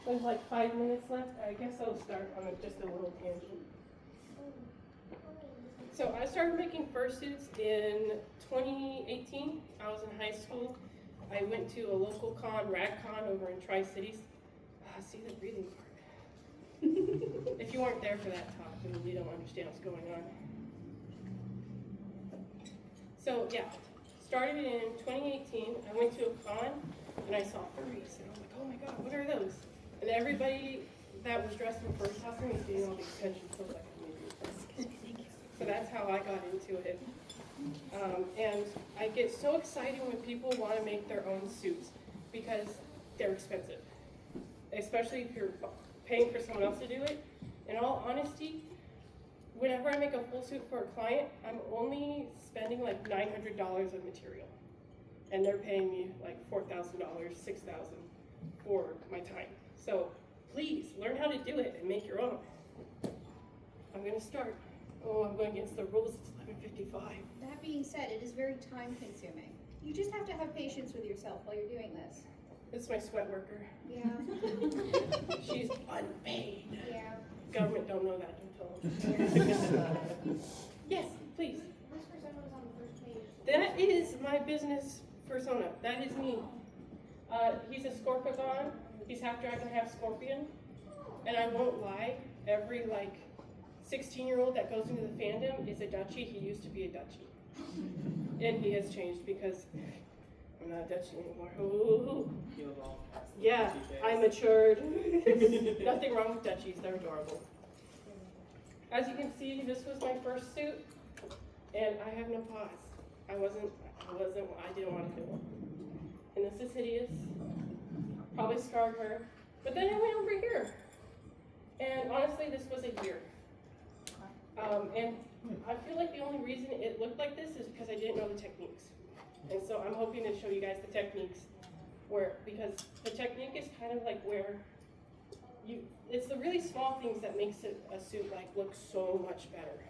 There's like 5 minutes left. I guess I'll start on just a little tangent. So I started making fursuits in 2018. I was in high school. I went to a local con, RadCon, over in Tri-Cities. See the breathing part. If you weren't there for that talk, then you don't understand what's going on. So yeah, started in 2018. I went to a con and I saw furries, and I'm like, oh my god, what are those? And everybody that was dressed in fur costume was getting all the attention, so I was like, so that's how I got into it. And I get so excited when people want to make their own suits because they're expensive, especially if you're paying for someone else to do it. In all honesty, whenever I make a full suit for a client, I'm only spending like $900 of material, and they're paying me like $4,000, $6,000 for my time. So please learn how to do it and make your own. I'm gonna start. Oh, I'm going against the rules. It's 11:55. That being said, it is very time consuming. You just have to have patience with yourself while you're doing this. This is my sweat worker. Yeah. She's unpaid. Yeah. Government don't know that until. Yes, please. Which persona was on the first page? That is my business persona. That is me. He's a Scorpion. He's half dragon, half scorpion. And I won't lie, every 16-year-old that goes into the fandom is a Dutchie. He used to be a Dutchie. And he has changed because I'm not a Dutchie anymore. Ooh. Yeah, I matured. Nothing wrong with Dutchies, they're adorable. As you can see, this was my first suit, and I have no paws. I didn't want to do it. And this is hideous. Probably scarred her. But then I went over here. And honestly, this was a year. And I feel like the only reason it looked like this is because I didn't know the techniques. And so I'm hoping to show you guys the techniques because the technique is kind of like where it's the really small things that makes a suit look so much better.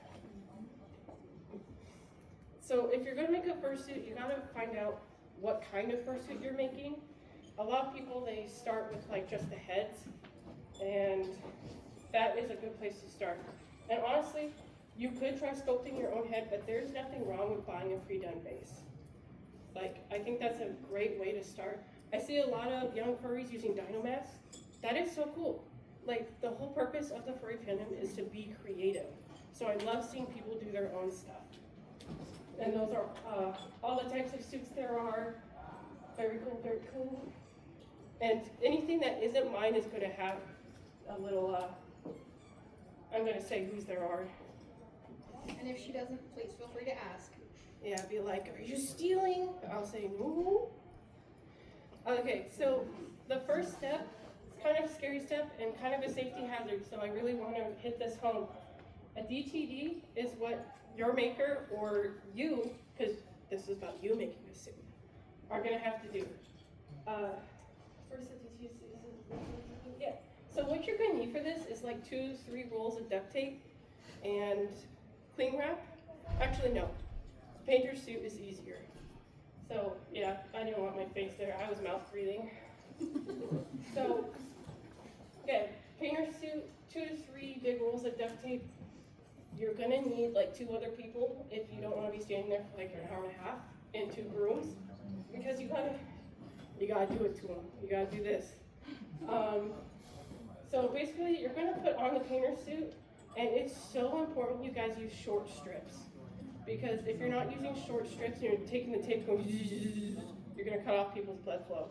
So if you're gonna make a fursuit, you gotta find out what kind of fursuit you're making. A lot of people, they start with just the heads, and that is a good place to start. And honestly, you could try sculpting your own head, but there's nothing wrong with buying a pre-done base. I think that's a great way to start. I see a lot of young furries using Dynomask. That is so cool. The whole purpose of the furry fandom is to be creative. So I love seeing people do their own stuff. And those are all the types of suits there are. Very cool, very cool. And anything that isn't mine is going to have a little, I'm going to say whose there are. And if she doesn't, please feel free to ask. Yeah, be like, are you stealing? I'll say, no. Okay, so the first step, it's kind of a scary step and kind of a safety hazard, so I really want to hit this home. A DTD is what your maker or you, because this is about you making a suit, are going to have to do. First, yeah. So what you're going to need for this is 2-3 rolls of duct tape and cling wrap. Actually, no. Painter's suit is easier. So yeah, I didn't want my face there. I was mouth breathing. So, okay, painter's suit, 2 to 3 big rolls of duct tape. You're gonna need 2 other people if you don't want to be standing there for an hour and a half in 2 rooms, because you gotta do it to them. You gotta do this. So basically, you're gonna put on the painter's suit, and it's so important you guys use short strips. Because if you're not using short strips and you're taking the tape going, you're going to cut off people's blood flow.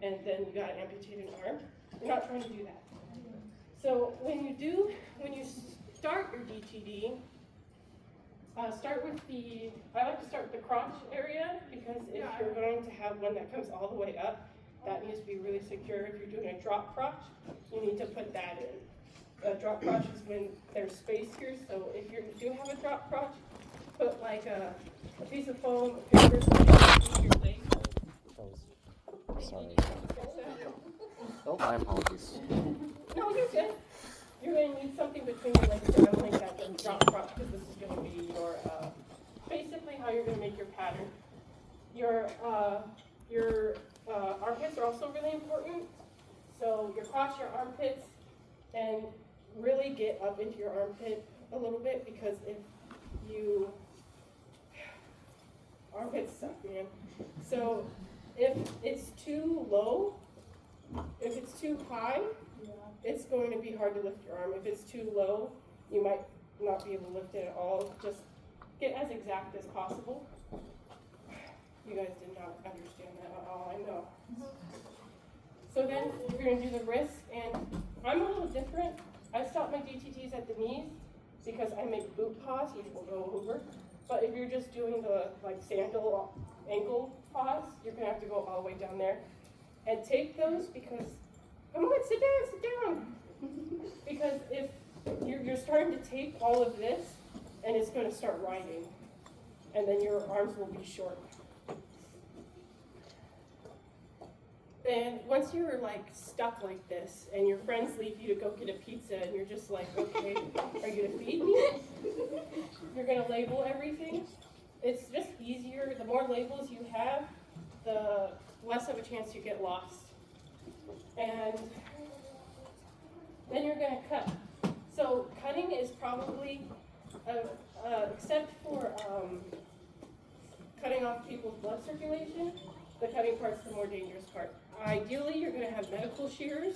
And then you got to amputate an arm. You're not trying to do that. So when you start your DTD, start with I like to start with the crotch area, because if you're going to have one that comes all the way up, that needs to be really secure. If you're doing a drop crotch, you need to put that in. A drop crotch is when there's space here, so if you do have a drop crotch, put a piece of foam, a paper, your leg. Sorry. Oh, my apologies. No, you're good. You're going to need something between your legs to make that drop crotch, because this is going to be your, basically how you're going to make your pattern. Your armpits are also really important. So you're across your armpits and really get up into your armpit a little bit, because if you, armpits suck, man. So if it's too low, if it's too high, it's going to be hard to lift your arm. If it's too low, you might not be able to lift it at all. Just get as exact as possible. You guys did not understand that at all, I know. So then you're going to do the wrists, and I'm a little different. I stop my DTTs at the knees because I make boot pause, which will go over. But if you're just doing the like sandal ankle pause, you're going to have to go all the way down there. And take those, because, come on, sit down. Because if you're starting to tape all of this, and it's going to start riding, and then your arms will be short. And once you're like stuck like this, and your friends leave you to go get a pizza, and you're just like, okay, are you gonna feed me? You're gonna label everything. It's just easier. The more labels you have, the less of a chance you get lost. And then you're gonna cut. So cutting is probably, except for cutting off people's blood circulation, the cutting part's the more dangerous part. Ideally, you're going to have medical shears,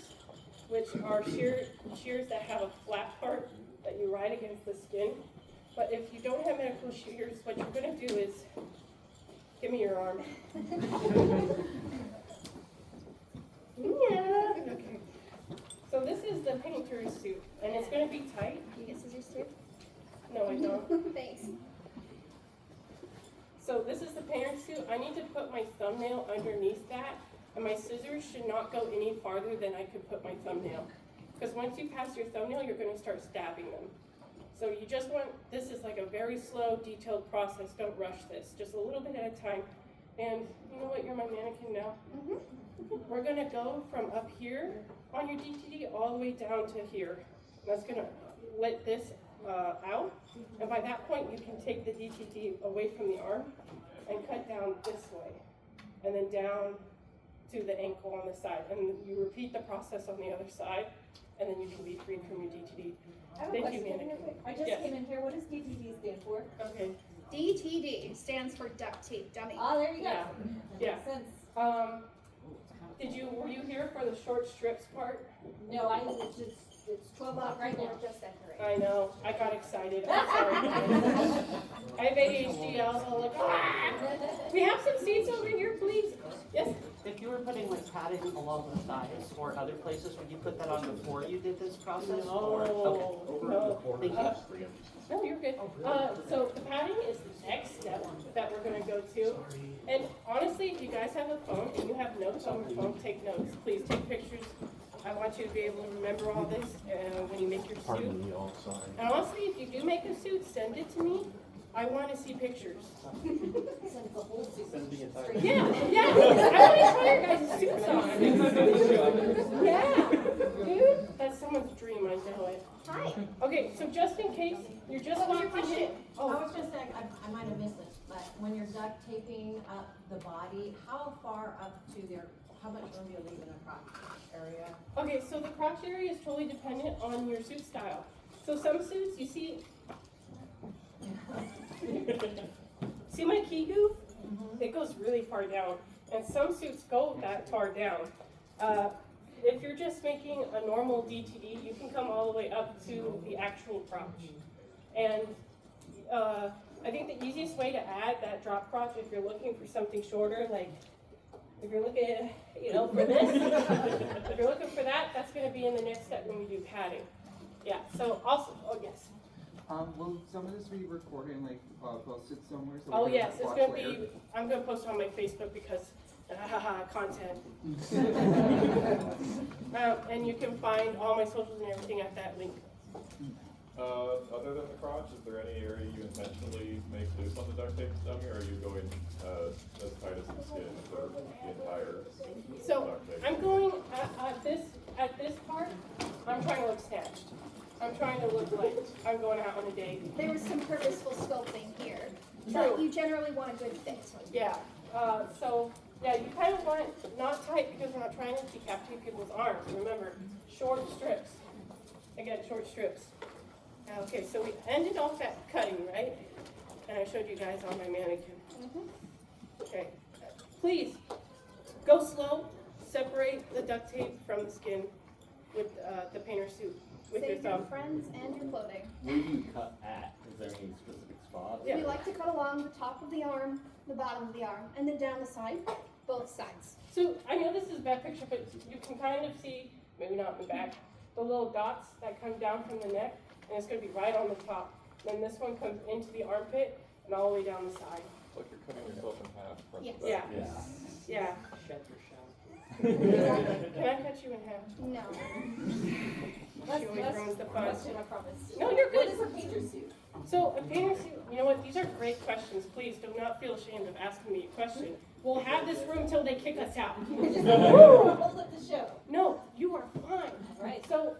which are shears that have a flat part that you ride against the skin. But if you don't have medical shears, what you're going to do is, give me your arm. Yeah. Okay. So this is the painter's suit, and it's going to be tight. You get scissors too? No, I don't. Thanks. So this is the painter's suit. I need to put my thumbnail underneath that, and my scissors should not go any farther than I could put my thumbnail. Because once you pass your thumbnail, you're going to start stabbing them. So you just want, this is like a very slow, detailed process. Don't rush this. Just a little bit at a time. And you know what? You're my mannequin now. We're going to go from up here on your DTD all the way down to here. That's going to let this out. And by that point, you can take the DTD away from the arm and cut down this way. And then down to the ankle on the side. And you repeat the process on the other side. And then you can be freed from your DTD. I have a Thank you, question. mannequin. I just Yes. came in here. What does DTD stand for? Okay. DTD stands for duct tape dummy. Ah, there you go. Yeah. That Yeah. makes sense. Were you here for the short strips part? No, it's 12 o'clock right now. Just decorate. I know. I got excited. I'm sorry. I have ADHD. I was all like, ah! We have some seats over here, please. Yes? If you were putting like padding along the thighs or other places, would you put that on before you did this process? Or, okay. No. Thank you. No, you're good. So the padding is the next step that we're going to go to. And honestly, if you guys have a phone and you have notes on your phone, take notes. Please take pictures. I want you to be able to remember all this when you make your suit. And honestly, if you do make a suit, send it to me. I want to see pictures. Yeah. I want to try your guys' suits on. Yeah. Dude, that's someone's dream, I know it. Hi. Okay, so just in case, you're just What was your walking in. question? I was just saying, I might have missed this, but when you're duct taping up the body, how far up to there, how much room do you leave in the crotch area? Okay, so the crotch area is totally dependent on your suit style. So some suits, you see my key goof? It goes really far down. And some suits go that far down. If you're just making a normal DTD, you can come all the way up to the actual crotch. And I think the easiest way to add that drop crotch, if you're looking for something shorter, like if you're looking, for this, if you're looking for that, that's going to be in the next step when we do padding. Yeah, so also, yes. Will some of this be recorded and posted somewhere? So Oh we can yes, it's watch going to later? be, I'm going to post it on my Facebook because, content. And you can find all my socials and everything at that link. Other than the crotch, is there any area you intentionally make loose on the duct tape dummy, or are you going as tight as the skin for the entire So duct tape? I'm going at this part, I'm trying to look snatched. I'm trying to look like I'm going out on a date. There was some purposeful sculpting here. True. But you generally want a good fit. Yeah, so Yeah, you kind of want it not tight because we're not trying to decapitate people's arms. Remember, short strips. Again, short strips. Okay, so we ended off at cutting, right? And I showed you guys on my mannequin. Okay, please go slow. Separate the duct tape from the skin with the painter suit with your Save your thumb. friends and your clothing. Where do you cut at? Is there any specific spot? Yeah. We like to cut along the top of the arm, the bottom of the arm, and then down the side, both sides. So I know this is a bad picture, but you can kind of see, maybe not in the back, the little dots that come down from the neck, and it's going to be right on the top. Then this one comes into the armpit and all the way down the side. It's like you're cutting yourself in half. front to Yes. back. Yeah. Yeah. Shut your shell. Can I cut you in half? No. She only ruins the fun. Question, I promise. No, you're What good. is a painter suit? So a painter suit, you know what? These are great questions. Please do not feel ashamed of asking me a question. We'll have this room till they kick us out. Hold up the show. No, you are fine. Right. So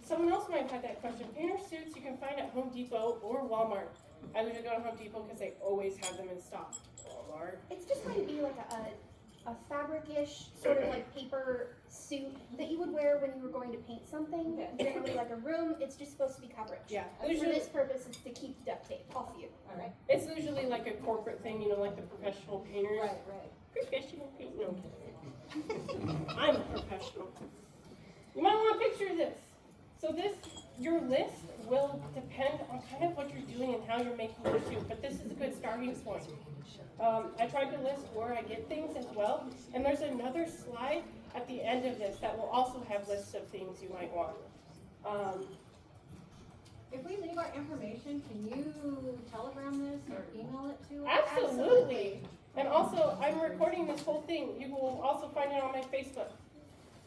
someone else might have had that question. Painter suits you can find at Home Depot or Walmart. I usually go to Home Depot because they always have them in stock. Walmart. It's just going to be like a fabric-ish, sort of like paper suit that you would wear when you were going to paint something. Generally like a room, it's just supposed to be coverage. Yeah. For Usually, this purpose, it's to keep duct tape off you. All right. it's usually like a corporate thing, you know, like the professional painters. Right. Professional paint. No, I'm kidding. I'm a professional. You might want a picture of this. So your list will depend on kind of what you're doing and how you're making your suit, but this is a good starting point. I tried to list where I get things as well, and there's another slide at the end of this that will also have lists of things you might want. If we leave our information, can you telegram this or email it to us? Absolutely. And also, I'm recording this whole thing. You will also find it on my Facebook.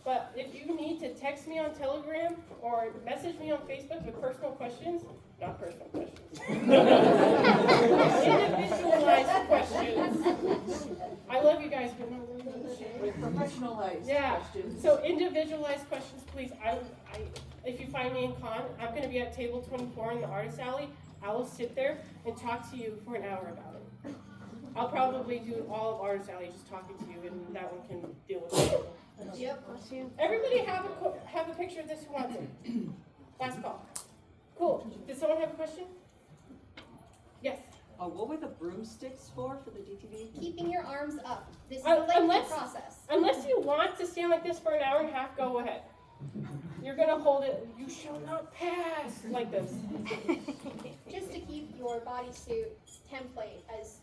But if you need to text me on Telegram or message me on Facebook with personal questions, not personal questions, individualized questions. I love you guys, but not really. With professionalized Yeah. questions. So individualized questions, please. If you find me in con, I'm going to be at table 24 in the artist alley. I will sit there and talk to you for an hour about it. I'll probably do all of artist alley just talking to you, and that one can deal with it. Yep. Everybody have a picture of this who wants it. Last call. Cool. Does someone have a question? Yes. What were the broomsticks for the DTV? Keeping your arms up. This is a Unless- lengthy process. Unless you want to stand like this for an hour and a half, go ahead. You're gonna hold it. You shall not pass like this. Just to keep your bodysuit template as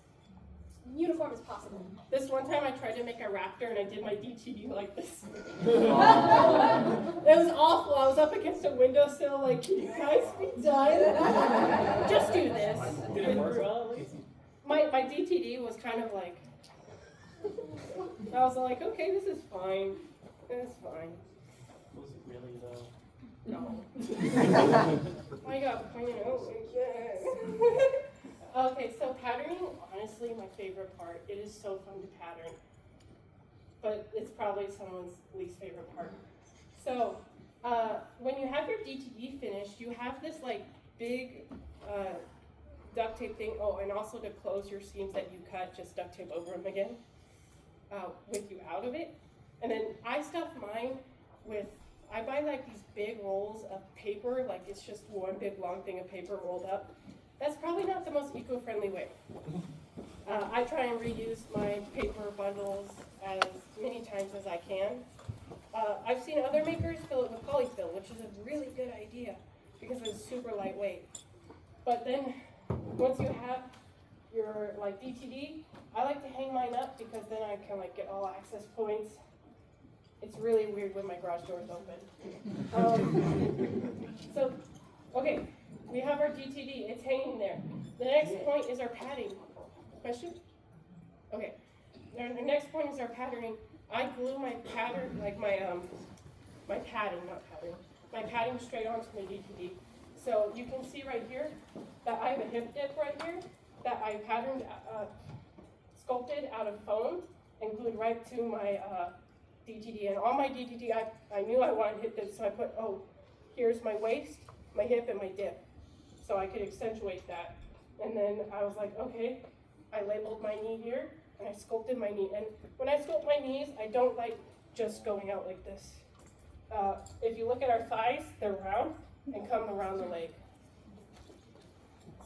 uniform as possible. This one time I tried to make a raptor and I did my DTD like this. It was awful. I was up against a windowsill like, can you guys be done? Just do this. Did it work well at least? My DTD was kind of like, I was like, okay, this is fine. It's fine. Was it really though? No. I got pointed out like that. Okay, so patterning, honestly, my favorite part. It is so fun to pattern. But it's probably someone's least favorite part. So, when you have your DTD finished, you have this like big duct tape thing. Oh, and also to close your seams that you cut, just duct tape over them again, with you out of it. And then I stuff mine with, I buy like these big rolls of paper, like it's just one big long thing of paper rolled up. That's probably not the most eco-friendly way. I try and reuse my paper bundles as many times as I can. I've seen other makers fill it with polyfill, which is a really good idea because it's super lightweight. But then once you have your like DTD, I like to hang mine up because then I can like get all access points. It's really weird when my garage door is open. So, okay. We have our DTD, it's hanging there. The next point is our padding. Question? Okay. The next point is our patterning. I glue my pattern, like my padding, not pattern, my padding straight onto my DTD. So you can see right here that I have a hip dip right here that I patterned, sculpted out of foam and glued right to my DTD. And on my DTD, I knew I wanted hip dip, so I put, here's my waist, my hip, and my dip. So I could accentuate that. And then I was like, okay, I labeled my knee here, and I sculpted my knee. And when I sculpt my knees, I don't like just going out like this. If you look at our thighs, they're round and come around the leg.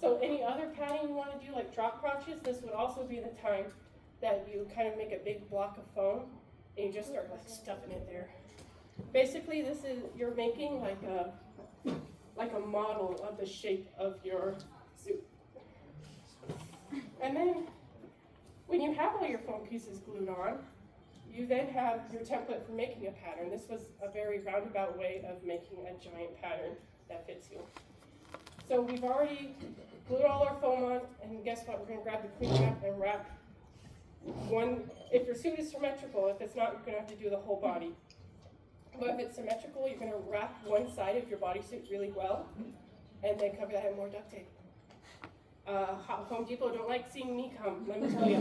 So any other padding you want to do, like drop crotches, this would also be the time that you kind of make a big block of foam and you just start like stuffing it there. Basically, this is, you're making like a model of the shape of your suit. And then when you have all your foam pieces glued on, you then have your template for making a pattern. This was a very roundabout way of making a giant pattern that fits you. So we've already glued all our foam on, and guess what? We're going to grab the cream wrap and wrap one. If your suit is symmetrical, if it's not, you're going to have to do the whole body. But if it's symmetrical, you're going to wrap one side of your bodysuit really well, and then cover that in more duct tape. Home Depot don't like seeing me come, let me tell you.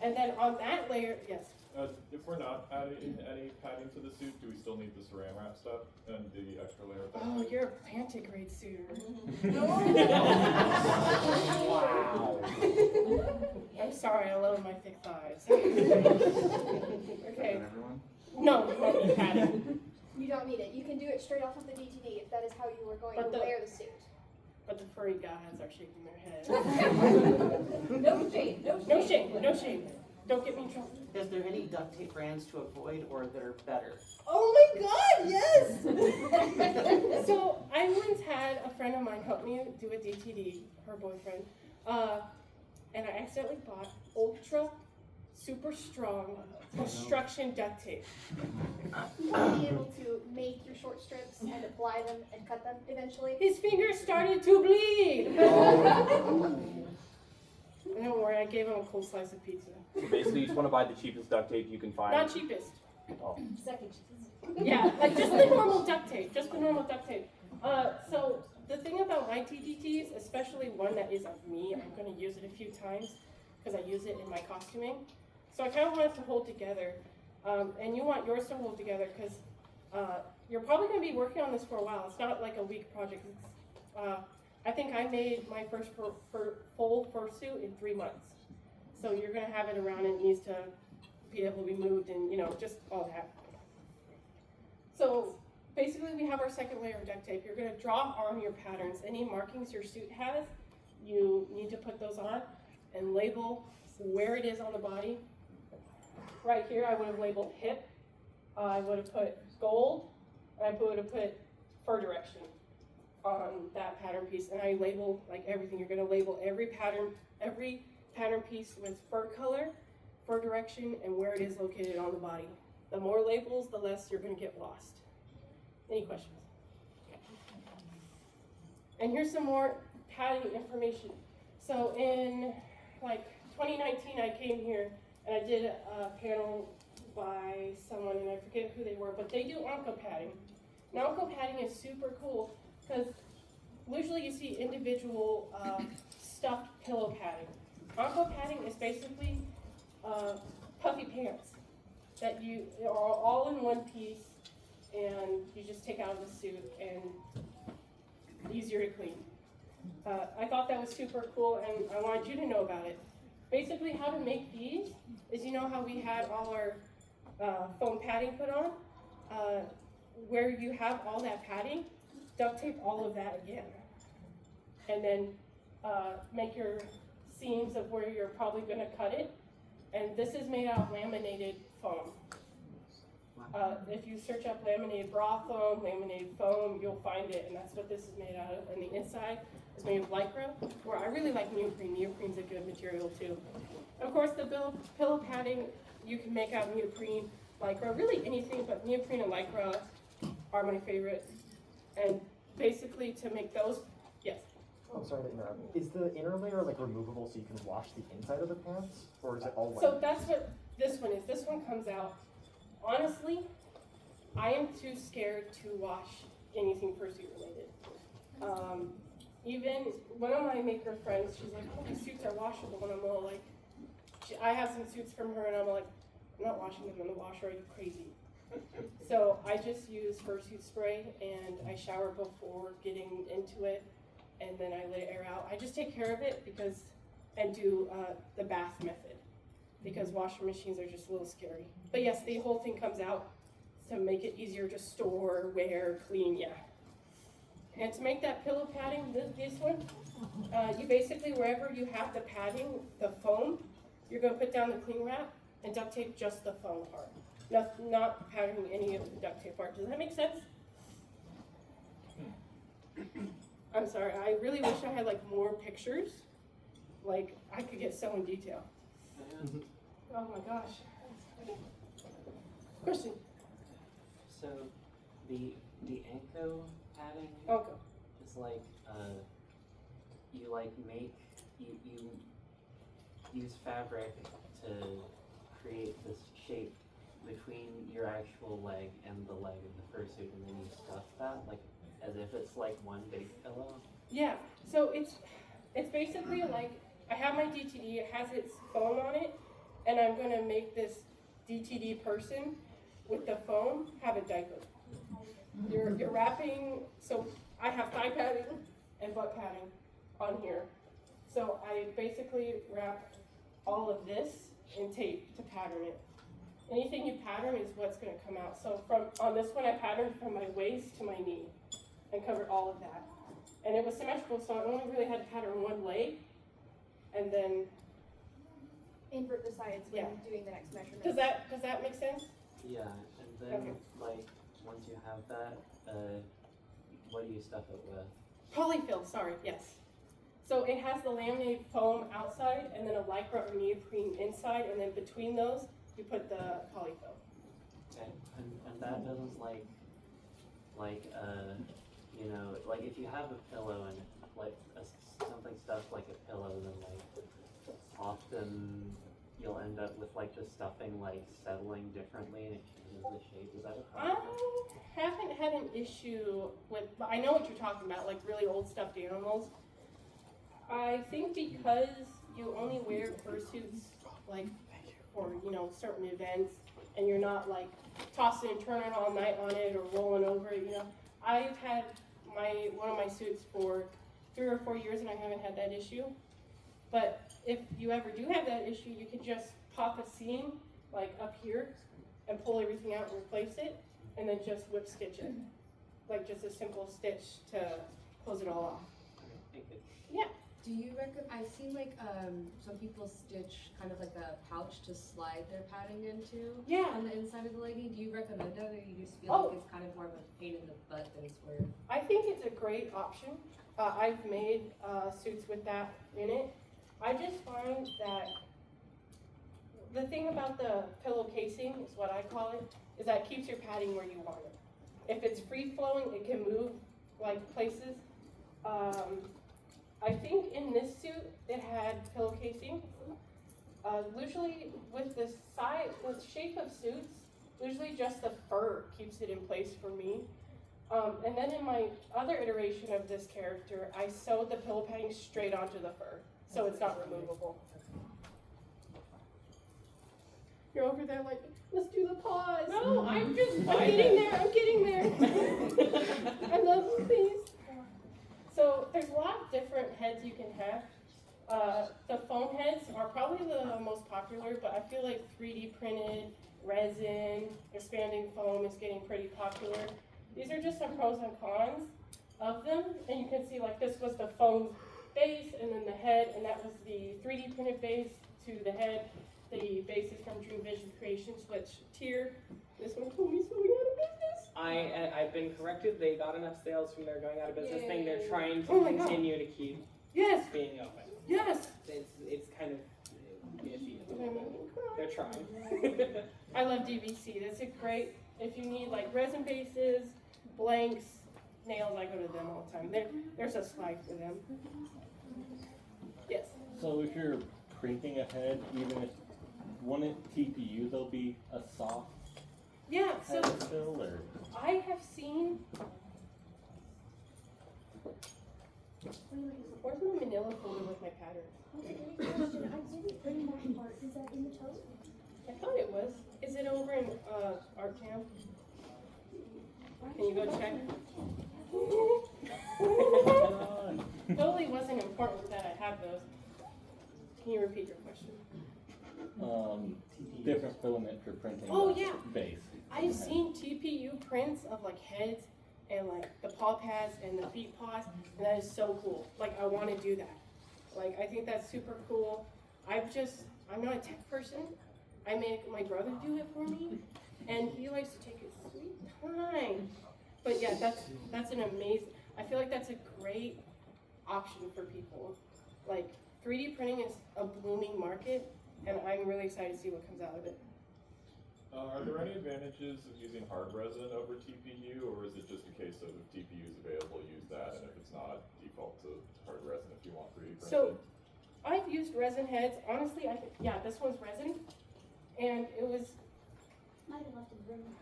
And then on that layer, yes. If we're not adding any padding to the suit, do we still need the saran wrap stuff and the extra layer of Oh, duct tape? you're a plantigrade suitor. Wow. I'm sorry, I love my thick thighs. Okay. Everyone? No, we won't need padding. You don't need it. You can do it straight off of the DTD if that is how you were going But to the- wear the suit. But the furry guys are shaking their heads. No shame, no shame. No shame, no shame. Don't get me in trouble. Is there any duct tape brands to avoid or that are better? Oh my God, yes! So I once had a friend of mine help me do a DTD, her boyfriend, and I accidentally bought ultra super strong construction duct tape. You will be able to make your short strips and apply them and cut them eventually. His fingers started to bleed. Don't worry, I gave him a cold slice of pizza. So basically, you just want to buy the cheapest duct tape you can find. Not cheapest. Oh. Second. Yeah, like just the normal duct tape, just the normal duct tape. So the thing about my TDTs, especially one that is of me, I'm going to use it a few times because I use it in my costuming. So I kind of want it to hold together, and you want yours to hold together because you're probably going to be working on this for a while. It's not like a week project. It's, I think I made my first full fursuit in 3 months. So you're going to have it around and it needs to be able to be moved and, you know, just all that. So basically we have our second layer of duct tape. You're going to draw on your patterns. Any markings your suit has, you need to put those on and label where it is on the body. Right here I would have labeled hip. I would have put gold, and I would have put fur direction on that pattern piece. And I label like everything. You're going to label every pattern piece with fur color, fur direction, and where it is located on the body. The more labels, the less you're going to get lost. Any questions? And here's some more padding information. So in like 2019, I came here and I did a panel by someone, and I forget who they were, but they do Onco padding. Now Onco padding is super cool because usually you see individual stuffed pillow padding. Onco padding is basically puffy pants that you are all in one piece, and you just take out of the suit and easier to clean. I thought that was super cool, and I wanted you to know about it. Basically, how to make these is, you know how we had all our foam padding put on? Where you have all that padding, duct tape all of that again. And then make your seams of where you're probably going to cut it. And this is made out of laminated foam. If you search up laminated bra foam, laminated foam, you'll find it, and that's what this is made out of. And the inside is made of Lycra, where I really like neoprene. Neoprene's a good material too. Of course, the pillow padding you can make out of neoprene, Lycra, really anything, but neoprene and Lycra are my favorite. And basically to make those, yes. Oh, sorry to interrupt. Is the inner layer like removable so you can wash the inside of the pants, or is it all wet? So that's what this one is. This one comes out. Honestly, I am too scared to wash anything fursuit related. Even one of my maker friends, she's like, "Oh, these suits are washable," and I'm all like, I have some suits from her, and I'm like, "I'm not washing them in the washer. Are you crazy?" So I just use fursuit spray, and I shower before getting into it, and then I let it air out. I just take care of it and do the bath method. because washer machines are just a little scary. But yes, the whole thing comes out to make it easier to store, wear, clean, yeah. And to make that pillow padding, this one, you basically, wherever you have the padding, the foam, you're gonna put down the cling wrap and duct tape just the foam part. Not patterning any of the duct tape part. Does that make sense? I'm sorry, I really wish I had like more pictures. Like, I could get so in detail. Oh my gosh. Question? So, the Anko padding Okay. is like, you like make, you use fabric to create this shape between your actual leg and the leg of the fursuit, and then you stuff that, like, as if it's like one big pillow? Yeah, so it's basically like, I have my DTD, it has its foam on it, and I'm gonna make this DTD person with the foam have a diaper. You're wrapping, so I have thigh padding and butt padding on here. So I basically wrap all of this in tape to pattern it. Anything you pattern is what's gonna come out. So on this one I patterned from my waist to my knee and covered all of that. And it was symmetrical, so I only really had to pattern one leg, and then, Invert the sides when Yeah. doing the next measurement. does that make sense? Yeah, and then, Okay. like, once you have that, what do you stuff it with? Polyfill, sorry, yes. So it has the laminated foam outside and then a lycra or neoprene inside, and then between those, you put the polyfill. Okay, and that doesn't you know, like if you have a pillow and like something stuffed like a pillow, then like often you'll end up with like the stuffing like settling differently and it changes the shape. Is that a I problem? haven't had an issue with, I know what you're talking about, like really old stuffed animals. I think because you only wear fursuits like for, you know, certain events, and you're not like tossing and turning all night on it or rolling over it, you know. I've had one of my suits for 3 or 4 years and I haven't had that issue. But if you ever do have that issue, you can just pop a seam like up here and pull everything out and replace it, and then just whip stitch it. Like just a simple stitch to close it all off. Thank you. Do you recommend, I've seen like, some people stitch kind of like a pouch to slide their padding into Yeah. on the inside of the legging. Do you recommend that, or you just feel Oh. like it's kind of more of a pain in the butt than it's worth? I think it's a great option. I've made suits with that in it. I just find that the thing about the pillow casing, is what I call it, is that it keeps your padding where you want it. If it's free flowing, it can move like places. I think in this suit it had pillow casing. Usually with the shape of suits, usually just the fur keeps it in place for me. And then in my other iteration of this character, I sewed the pillow padding straight onto the fur, so it's not removable. You're over there like, let's do the pause. No, I'm getting there. I love you, please. So there's a lot of different heads you can have. The foam heads are probably the most popular, but I feel like 3D printed, resin, expanding foam is getting pretty popular. These are just some pros and cons of them, and you can see like this was the foam base, and then the head, and that was the 3D printed base to the head. The base is from Dream Vision Creations, which tier, this one told me so we out of business. I've been corrected. They got enough sales from their going out of business thing. They're trying to Oh my God. continue to keep Yes, being open. yes. It's kind of iffy at the moment. They're trying. I love DVC. That's a great, if you need like resin bases, blanks, nails, I go to them all the time. There's a slide for them. Yes. So if you're printing a head, even if one TPU, there'll be a soft Yeah, so head still, or? I have seen, where's my manila folder with my pattern? Question, I didn't bring that part. Is that in the tote? I thought it was. Is it over in Art Camp? Can you go check? Totally wasn't important that I have those. Can you repeat your question? different filament for printing. Oh, the yeah. Base. I've seen TPU prints of like heads and like the paw pads and the feet paws, and that is so cool. Like I want to do that. Like I think that's super cool. I'm not a tech person. I make my brother do it for me, and he likes to take his sweet time. But yeah, that's an amazing. I feel like that's a great option for people. Like 3D printing is a booming market, and I'm really excited to see what comes out of it. Are there any advantages of using hard resin over TPU, or is it just a case of if TPU is available, use that, and if it's not, default to hard resin if you want 3D printed? So I've used resin heads. Honestly, this one's resin, and it was. Might have left in the room.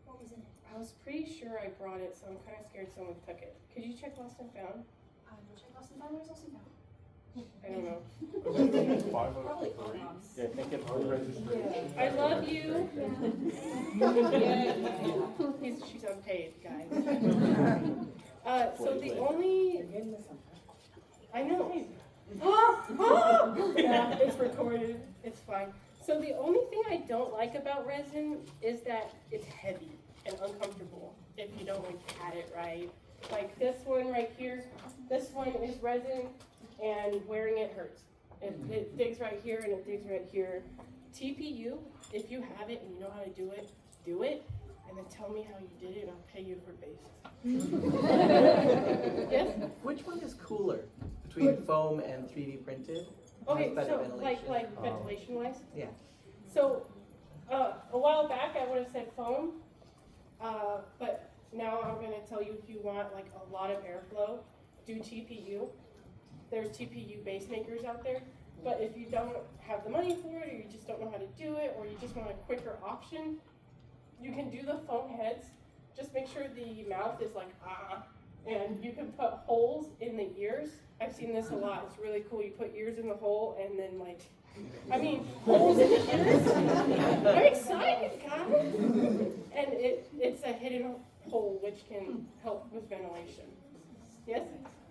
What was in it? I was pretty sure I brought it, so I'm kind of scared someone took it. Could you check lost and found? I will check lost and found. Where's lost and found? I don't know. 503. Yeah, I think it's full registration. I love you. She's unpaid, guys. So the only. I know. Yeah, it's recorded. It's fine. So the only thing I don't like about resin is that it's heavy and uncomfortable if you don't like pat it right. Like this one right here. This one is resin, and wearing it hurts. It digs right here and it digs right here. TPU, if you have it and you know how to do it, and then tell me how you did it, and I'll pay you for basis. Yes? Which one is cooler between foam and 3D printed? Okay, Has better so ventilation? like ventilation wise. Yeah. So a while back I would have said foam, but now I'm gonna tell you if you want like a lot of airflow, do TPU. There's TPU base makers out there, but if you don't have the money for it, or you just don't know how to do it, or you just want a quicker option, you can do the foam heads. Just make sure the mouth is like and you can put holes in the ears. I've seen this a lot. It's really cool. You put ears in the hole and then holes in the ears. I'm excited, guys. And it's a hidden hole which can help with ventilation. Yes?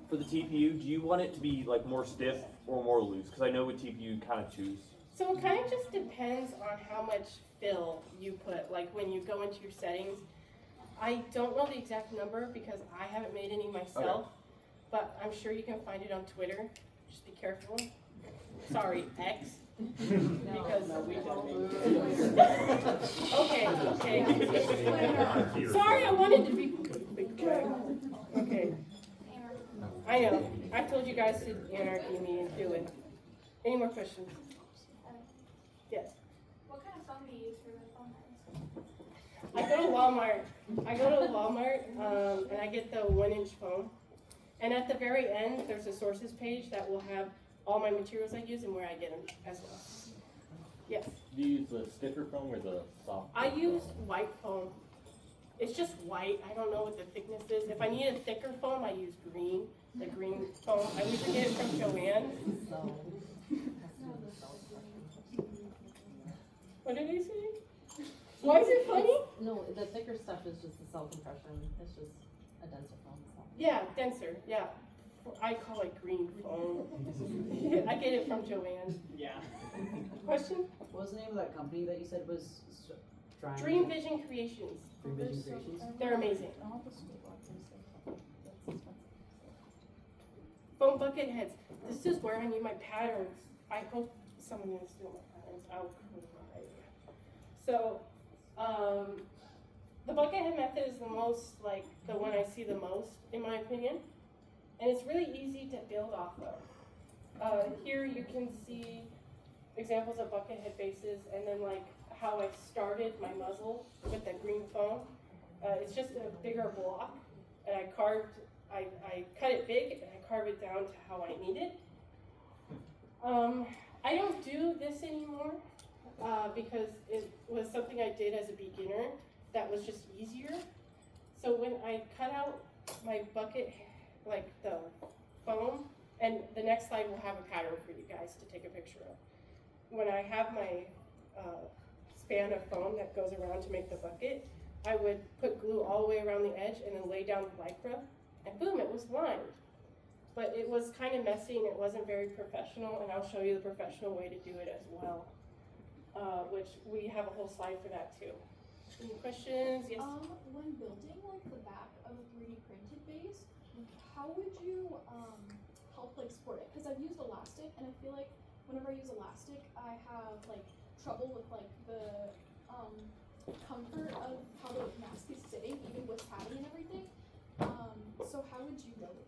For the TPU, do you want it to be like more stiff or more loose? Because I know with TPU you kind of choose. So it kind of just depends on how much fill you put, like when you go into your settings. I don't know the exact number because I haven't made any myself, but I'm sure you can find it on Twitter. Just be careful. Sorry, X. Because we don't. Okay. Sorry, I wanted to be okay. I know. I told you guys to anarchy me and do it. Any more questions? Yes. What kind of foam do you use for the foam heads? I go to Walmart, and I get the 1-inch foam. And at the very end, there's a sources page that will have all my materials I use and where I get them as well. Yes. Do you use the stiffer foam or the soft? I use white foam. It's just white. I don't know what the thickness is. If I need a thicker foam, I use green. The green foam. I usually get it from Joanne. What did he say? Why is it funny? No, the thicker stuff is just the self-compression. It's just a denser foam. So. Yeah, denser. Yeah. I call it green foam. I get it from Joanne. Yeah. Question? What was the name of that company that you said was trying? Dream Vision Creations. Dream Vision Creations? They're amazing. Foam bucket heads. This is where I need my patterns. I hope someone is steal my patterns. I'll cry. So, the bucket head method is the most, the one I see the most, in my opinion. And it's really easy to build off of. Here you can see examples of bucket head bases, and then how I started my muzzle with the green foam. It's just a bigger block, and I cut it big, and I carve it down to how I need it. I don't do this anymore because it was something I did as a beginner that was just easier. So when I cut out my bucket, the foam, and the next slide will have a pattern for you guys to take a picture of. When I have my span of foam that goes around to make the bucket, I would put glue all the way around the edge and then lay down the Lycra, and boom, it was lined. But it was kind of messy and it wasn't very professional, and I'll show you the professional way to do it as well. which we have a whole slide for that too. Any questions? Yes? When building like the back of a 3D printed base, how would you help like support it? Because I've used elastic, and I feel like whenever I use elastic, I have like trouble with like the comfort of how the mask is sitting, even with padding and everything. So how would you build it?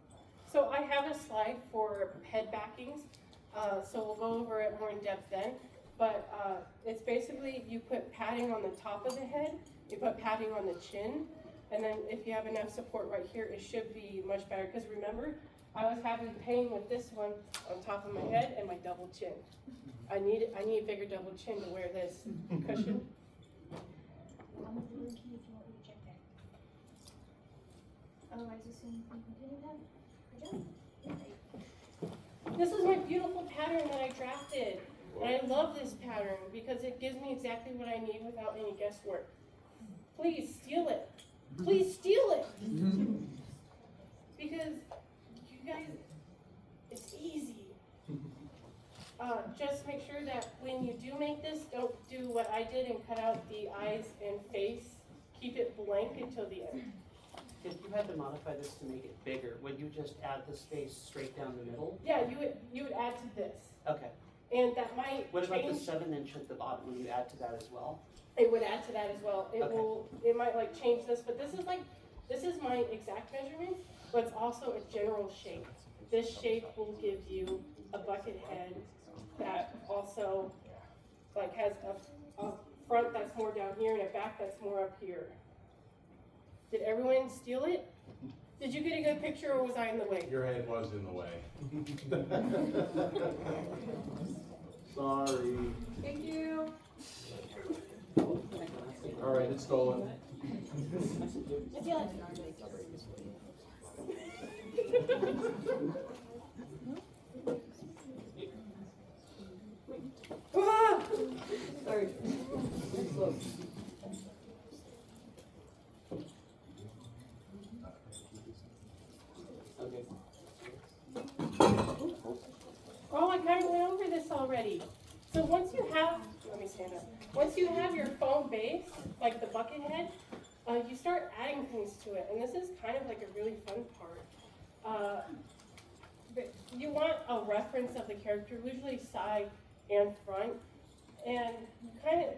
So I have a slide for head backings, so we'll go over it more in depth then. But it's basically you put padding on the top of the head, you put padding on the chin, and then if you have enough support right here, it should be much better. Because remember, I was having pain with this one on top of my head and my double chin. I need a bigger double chin to wear this cushion. Otherwise, assume you can continue then. Good job. This is my beautiful pattern that I drafted. And I love this pattern because it gives me exactly what I need without any guesswork. Please steal it. Please steal it. Because you guys, it's easy. Just make sure that when you do make this, don't do what I did and cut out the eyes and face. Keep it blank until the end. If you had to modify this to make it bigger, would you just add the space straight down the middle? Yeah, you would add to this. Okay. And that might What about the change. 7-inch at the bottom? Will you add to that as well? It would add to that as well. It Okay. it might like change this, but this is my exact measurement, but it's also a general shape. This shape will give you a bucket head that also like has a front that's more down here and a back that's more up here. Did everyone steal it? Did you get a good picture or was I in the way? Your head was in the way. Sorry. Thank you. All right, it's stolen. I feel like Ah! Sorry. Slow. Okay. Oh, I kind of went over this already. So once you have, let me stand up. Once you have your foam base, like the bucket head, you start adding things to it. And this is kind of like a really fun part. But you want a reference of the character, usually side and front. And you kind of,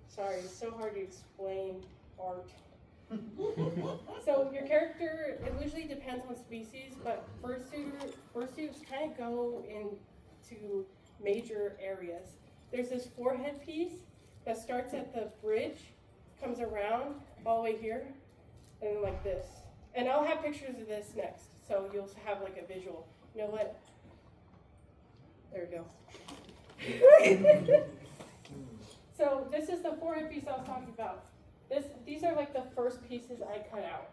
sorry, it's so hard to explain art. So your character, it usually depends on species, but fursuits kind of go into major areas. There's this forehead piece that starts at the bridge, comes around all the way here, and like this. And I'll have pictures of this next, so you'll have like a visual. You know what? There we go. So this is the forehead piece I was talking about. These are like the first pieces I cut out.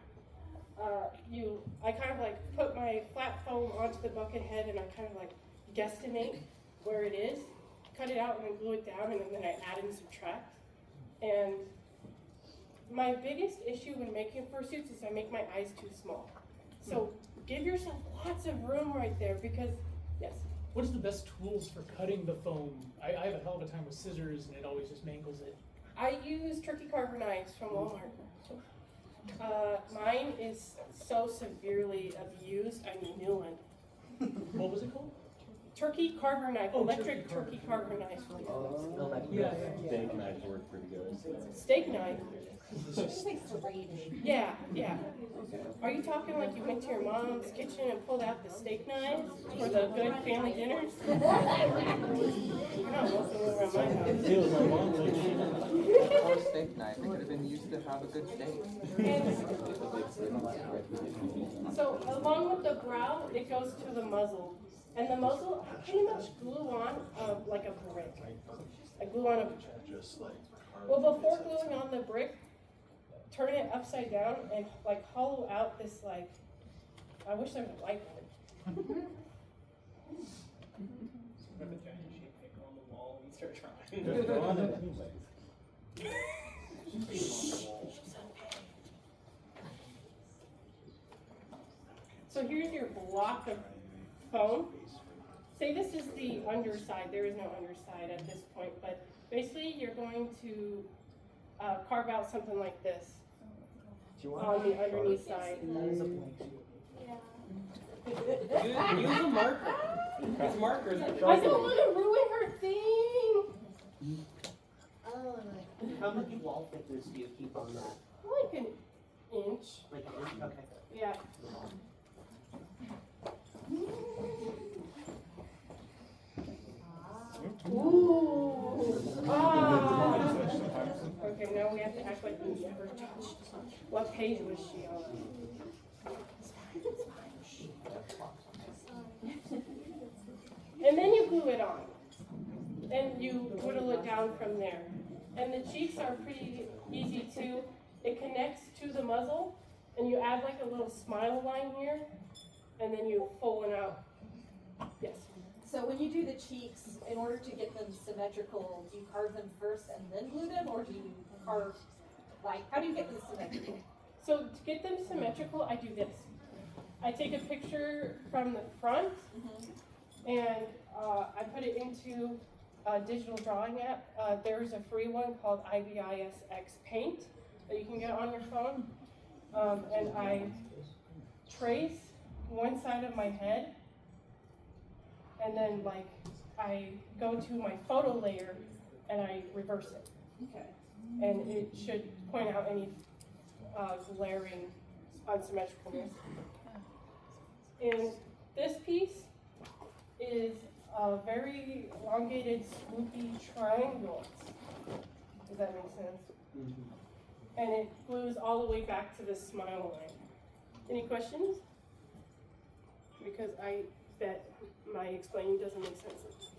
I kind of like put my flat foam onto the bucket head and I kind of like guesstimate where it is, cut it out and then glue it down and then I add and subtract. And my biggest issue when making fursuits is I make my eyes too small. So give yourself lots of room right there because, yes. What is the best tools for cutting the foam? I have a hell of a time with scissors and it always just mangles it. I use turkey carver knives from Walmart. Mine is so severely abused, I need a new one. What was it called? Turkey carver knife, Oh, electric turkey carver knife. Yeah. Steak knives work pretty good. Steak knife? It's like serrated. Yeah, yeah. Are you talking like you went to your mom's kitchen and pulled out the steak knives for the good family dinners? You're not welcome around my house. It was my mom Or steak knife, it could have been used to have a good steak. So along with the brow, it goes to the muzzle. And the muzzle, I pretty much glue on like a brick. I glue on a, well, before gluing on the brick, turn it upside down and like hollow out this like, I wish there was a whiteboard. Grab a giant shape pick on the wall and start trying. Just go on it anyway. So here's your block of foam. say this is the underside. There is no underside at this point, but basically you're going to carve out something like this on the underneath side. Use a marker. Use markers. I don't want to ruin her thing. How much wall thickness do you keep on that? Like an inch. Like an inch? Okay. Yeah. Ooh. Ah. Okay, now we have to act like we never touched. What page was she on? And then you glue it on. And you whittle it down from there. And the cheeks are pretty easy too. It connects to the muzzle, and you add like a little smile line here, and then you pull one out. Yes. So when you do the cheeks, in order to get them symmetrical, do you carve them first and then glue them, or do you carve, like, how do you get them symmetrical? So to get them symmetrical, I do this. I take a picture from the front, and I put it into a digital drawing app. There's a free one called IBISX Paint that you can get on your phone. And I trace one side of my head, and then like I go to my photo layer and I reverse it. Okay. And it should point out any glaring unsymmetricalness. And this piece is a very elongated, swoopy triangle. Does that make sense? And it glues all the way back to the smile line. Any questions? Because I bet my explaining doesn't make sense sometimes.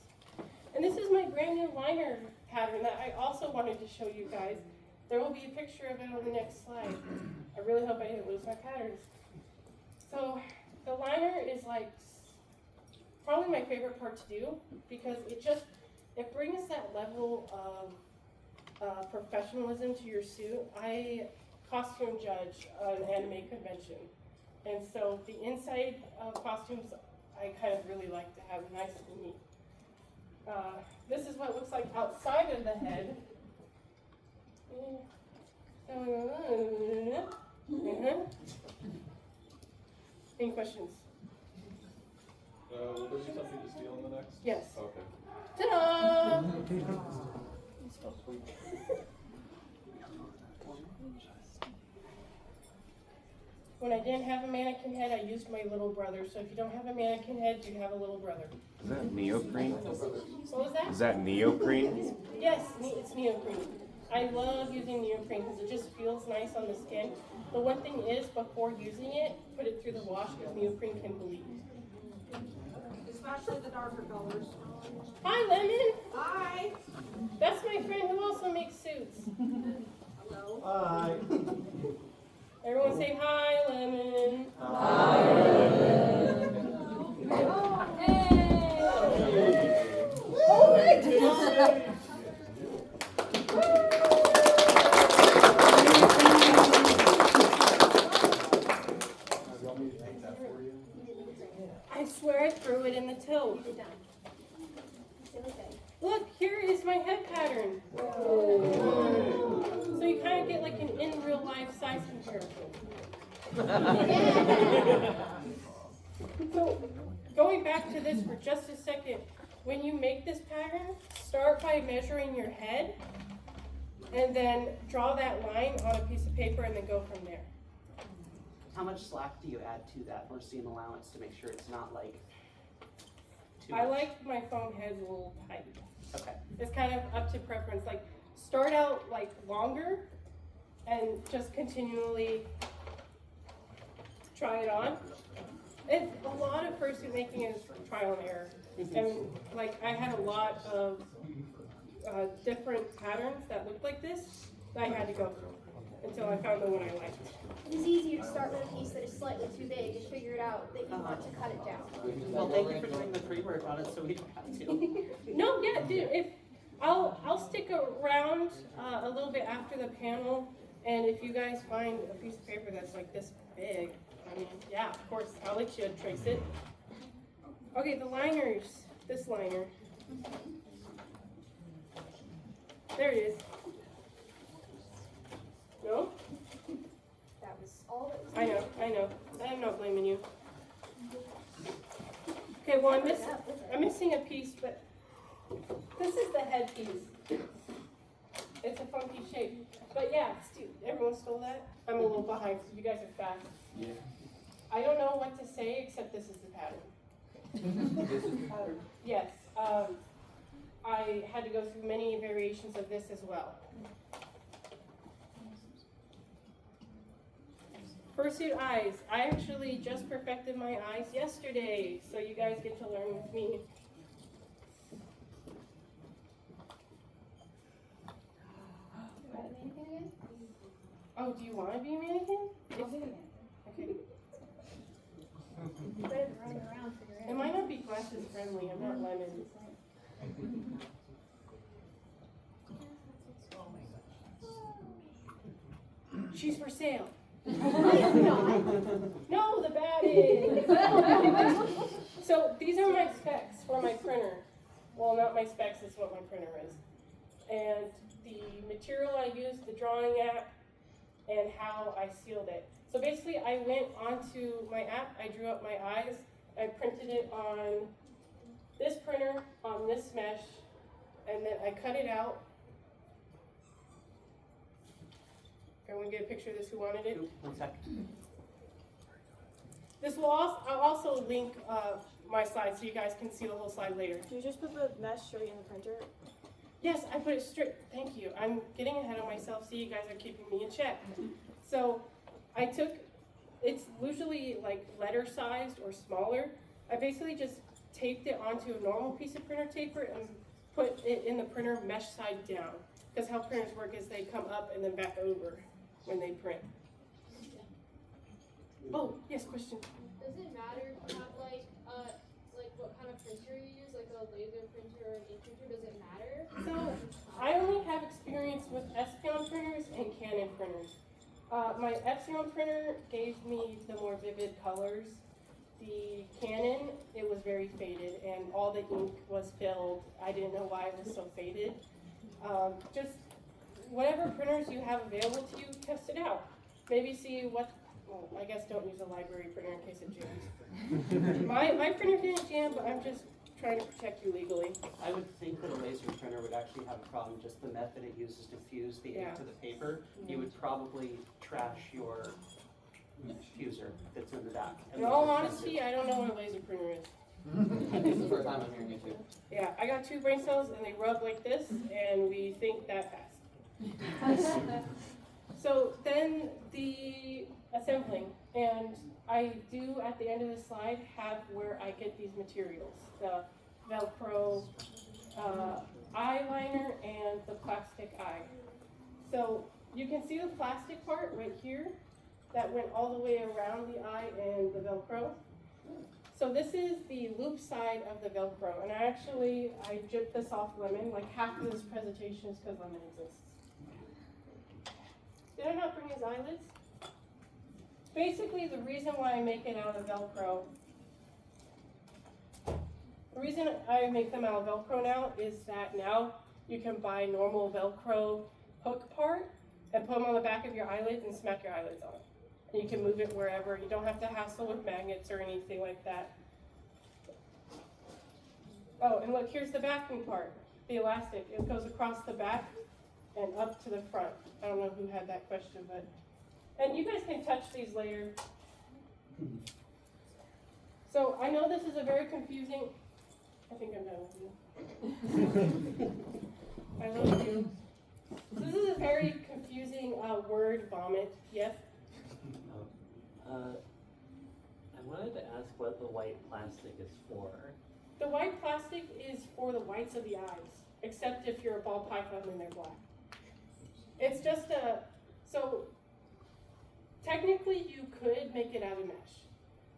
And this is my brand new liner pattern that I also wanted to show you guys. There will be a picture of it on the next slide. I really hope I didn't lose my patterns. So the liner is like probably my favorite part to do because it brings that level of professionalism to your suit. I costume judge an anime convention, and so the inside of costumes I kind of really like to have nice and neat. This is what it looks like outside of the head. Any questions? Will there be something to steal in the next? Yes. Okay. Ta-da! When I didn't have a mannequin head, I used my little brother. So if you don't have a mannequin head, you have a little brother. Is that neoprene? What was that? Is that neoprene? Yes, it's neoprene. I love using neoprene because it just feels nice on the skin. The one thing is, before using it, put it through the wash because neoprene can bleed. Especially the darker colors. Hi, Lemon. Hi. That's my friend who also makes suits. Hello. Hi. Everyone say hi, Lemon. Hi. Oh, hey. Oh my God. I swear I threw it in the till. Look, here is my head pattern. So you kind of get like an in real life size comparison. So going back to this for just a second, when you make this pattern, start by measuring your head and then draw that line on a piece of paper and then go from there. How much slack do you add to that or seam allowance to make sure it's not like too I much? like my foam heads a little tight. Okay. It's kind of up to preference. Like start out like longer and just continually try it on. It's a lot of fursuit making is trial and error. And like I had a lot of different patterns that looked like this that I had to go through until I found the one I liked. It is easier to start with a piece that is slightly too big and figure it out that you want to cut it down. Well, thank you for doing the pre-work on it so we don't have to. No, yeah, dude. If I'll stick around a little bit after the panel, and if you guys find a piece of paper that's like this big, I mean, yeah, of course, I'll let you trace it. Okay, the liners. this liner. There it is. No? That was all that was. I know. I'm not blaming you. Okay, well, I'm missing a piece, but this is the head piece. It's a funky shape. But yeah, everyone stole that? I'm a little behind, so you guys are fast. Yeah. I don't know what to say except this is the pattern. This is the pattern? Yes. I had to go through many variations of this as well. Fursuit eyes. I actually just perfected my eyes yesterday, so you guys get to learn with me. Oh, do you want to be a mannequin? I'll be a mannequin. Okay. Better than running around figuring It might not be glasses friendly. I'm not lemon. She's for sale. No, the bat is. So these are my specs for my printer. Well, not my specs, it's what my printer is. And the material I used, the drawing app, and how I sealed it. So basically I went onto my app, I drew up my eyes, I printed it on this printer, on this mesh, and then I cut it out. Everyone get a picture of this who wanted it? One sec. This will also, I'll also link my slide so you guys can see the whole slide later. Do you just put the mesh straight in the printer? Yes, I put it straight. Thank you. I'm getting ahead of myself. See, you guys are keeping me in check. So I took, it's usually like letter sized or smaller. I basically just taped it onto a normal piece of printer paper and put it in the printer mesh side down. Because how printers work is they come up and then back over when they print. Oh, yes, question. Does it matter if you have like what kind of printer you use, like a laser printer or an ink printer? Does it matter? So I only have experience with Epsilon printers and Canon printers. My Epsilon printer gave me the more vivid colors. The Canon, it was very faded and all the ink was filled. I didn't know why it was so faded. Just whatever printers you have available to you, test it out. Maybe see what, well, I guess don't use a library printer in case it jams. my printer didn't jam, but I'm just trying to protect you legally. I would think that a laser printer would actually have a problem, just the method it uses to fuse the ink to the paper. You would probably trash your fuser that's in the back. In all honesty, I don't know what a laser printer is. This is the first time I'm hearing it too. Yeah, I got 2 brain cells and they rub like this and we think that fast. So then the assembling, and I do at the end of the slide have where I get these materials, the Velcro eyeliner and the plastic eye. So you can see the plastic part right here that went all the way around the eye and the Velcro. So this is the loop side of the Velcro, and I gypped this off Lemon. Like half of this presentation is because Lemon exists. Did I not bring his eyelids? Basically, the reason why I make it out of Velcro, the reason I make them out of Velcro now is that now you can buy normal Velcro hook part and put them on the back of your eyelids and smack your eyelids on. And you can move it wherever. You don't have to hassle with magnets or anything like that. Oh, and look, here's the backing part, the elastic. It goes across the back and up to the front. I don't know who had that question, but, and you guys can touch these later. So I know this is a very confusing, I think I'm done with you. I love you. So this is a very confusing word vomit, yes? I wanted to ask what the white plastic is for. The white plastic is for the whites of the eyes, except if you're a ball python and they're black. It's just so technically you could make it out of mesh.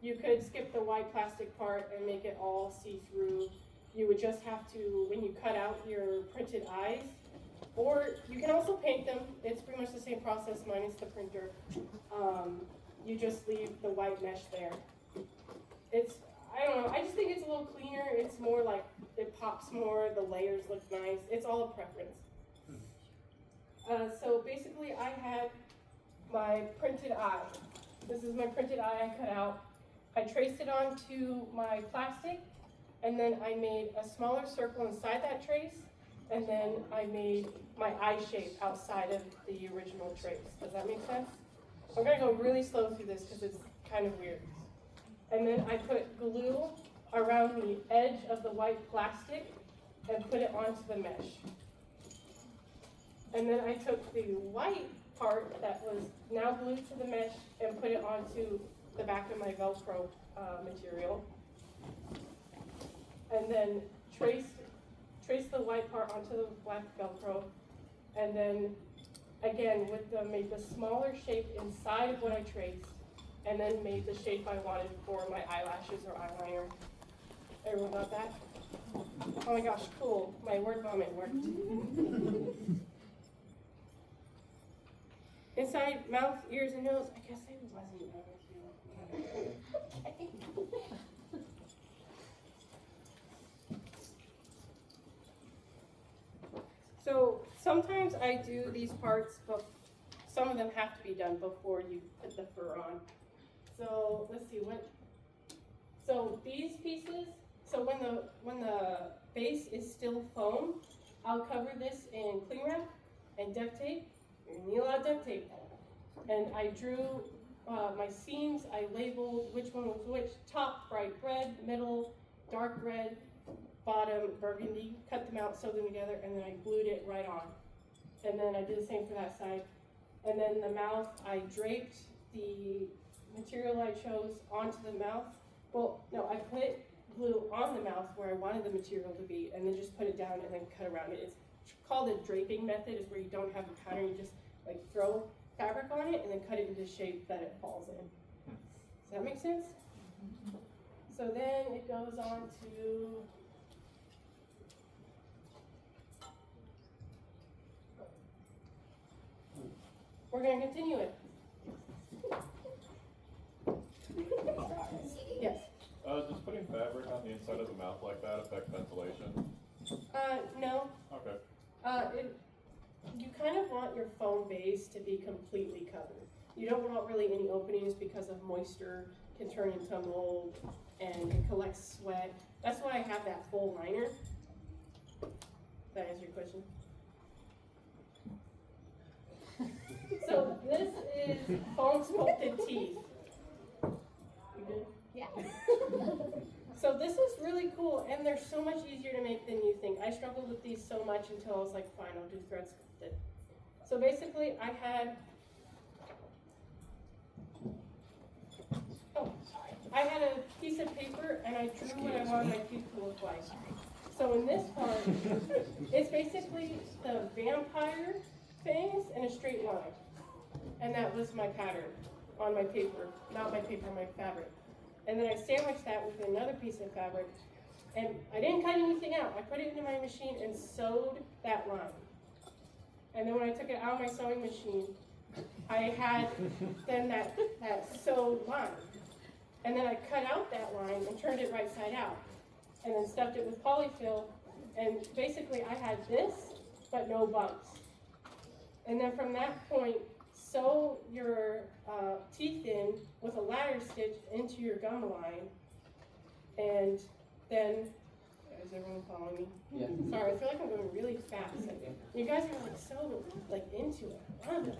You could skip the white plastic part and make it all see-through. You would just have to, when you cut out your printed eyes, or you can also paint them. It's pretty much the same process minus the printer. You just leave the white mesh there. I don't know, I just think it's a little cleaner, it's more like, it pops more, the layers look nice, it's all a preference. So basically I had my printed eye. This is my printed eye I cut out. I traced it onto my plastic, and then I made a smaller circle inside that trace, and then I made my eye shape outside of the original trace. Does that make sense? I'm gonna go really slow through this because it's kind of weird. And then I put glue around the edge of the white plastic and put it onto the mesh. And then I took the white part that was now glued to the mesh and put it onto the back of my Velcro material. And then trace the white part onto the black Velcro. And then again made the smaller shape inside of what I traced, and then made the shape I wanted for my eyelashes or eyeliner. Everyone got that? Oh my gosh, cool. My word vomit worked. Inside mouth, ears, and nose. I guess I wasn't okay. So sometimes I do these parts, but some of them have to be done before you put the fur on. So let's see so these pieces, so when the base is still foam, I'll cover this in cling wrap and duct tape. You're gonna need a lot of duct tape. And I drew my seams, I labeled which one was which, top bright red, middle dark red, bottom burgundy, cut them out, sewed them together, and then I glued it right on. And then I did the same for that side. And then the mouth, I draped the material I chose onto the mouth. Well, no, I put glue on the mouth where I wanted the material to be, and then just put it down and then cut around it. It's called a draping method, is where you don't have a pattern, you just like throw fabric on it and then cut it into the shape that it falls in. Does that make sense? So then it goes on to we're going to continue it. Yes. Does putting fabric on the inside of the mouth like that affect ventilation? No. Okay. You kind of want your foam base to be completely covered. You don't want really any openings because of moisture can turn into mold and it collects sweat. That's why I have that full liner. Does that answer your question? So this is foam sculpted teeth. You good? Yeah. So this is really cool, and they're so much easier to make than you think. I struggled with these so much until I was like, fine, I'll do thread sculpted. So basically, I had a piece of paper, and I drew what I wanted my teeth to look like. So in this part, it's basically the vampire fangs in a straight line. And that was my pattern on my paper, not my paper, my fabric. And then I sandwiched that with another piece of fabric, and I didn't cut anything out. I put it into my machine and sewed that line. And then when I took it out of my sewing machine, I had then that sewed line. And then I cut out that line and turned it right side out. And then stuffed it with polyfill, and basically I had this, but no bumps. And then from that point, sew your teeth in with a ladder stitch into your gum line, and then, is everyone following me? Yeah. Sorry, I feel like I'm going really fast. You guys are like so into it. I love it.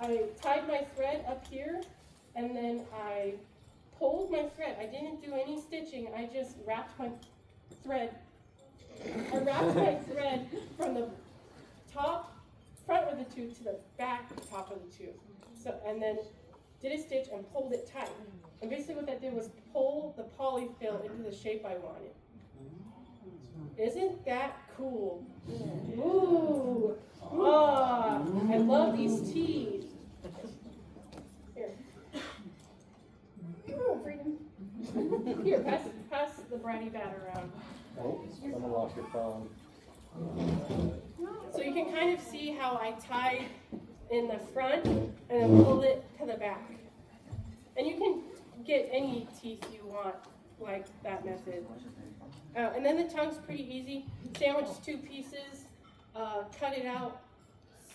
I tied my thread up here, and then I pulled my thread. I didn't do any stitching. I just wrapped my thread. I wrapped my thread from the front of the tooth to the back top of the tooth. So, and then did a stitch and pulled it tight. And basically what that did was pull the polyfill into the shape I wanted. Isn't that cool? Ooh. Oh, I love these teeth. Here. Oh, freedom. Here, pass the bratty bat around. Oh, someone lost your phone. So you can kind of see how I tied in the front and then pulled it to the back. And you can get any teeth you want like that method. And then the tongue's pretty easy. Sandwich 2 pieces, cut it out,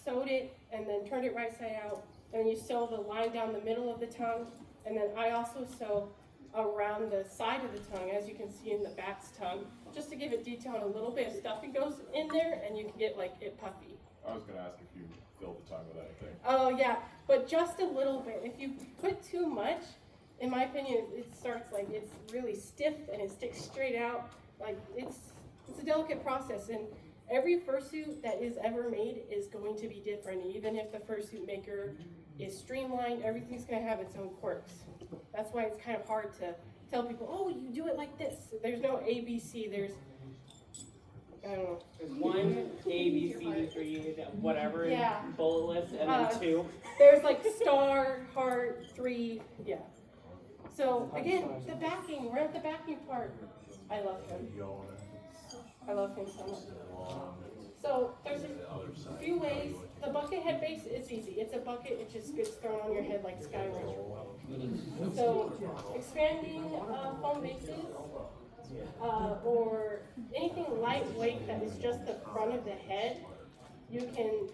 sewed it, and then turned it right side out. And you sew the line down the middle of the tongue. And then I also sew around the side of the tongue, as you can see in the bat's tongue, just to give it detail and a little bit of stuffing goes in there, and you can get like it puffy. I was gonna ask if you filled the tongue with anything. Oh yeah, but just a little bit. If you put too much, in my opinion, it starts like it's really stiff and it sticks straight out. Like it's a delicate process, and every fursuit that is ever made is going to be different. Even if the fursuit maker is streamlined, everything's going to have its own quirks. That's why it's kind of hard to tell people, oh, you do it like this. There's no ABC. There's, I don't know. There's one A, B, C, D, 3, whatever, Yeah. bullet list, and then 2. There's like star, heart, 3, yeah. So again, the backing, we're at the backing part. I love him. I love him so much. So there's a few ways. The bucket head base is easy. It's a bucket, it just gets thrown on your head like Sky Ranger. So expanding foam bases, or anything lightweight that is just the front of the head, you can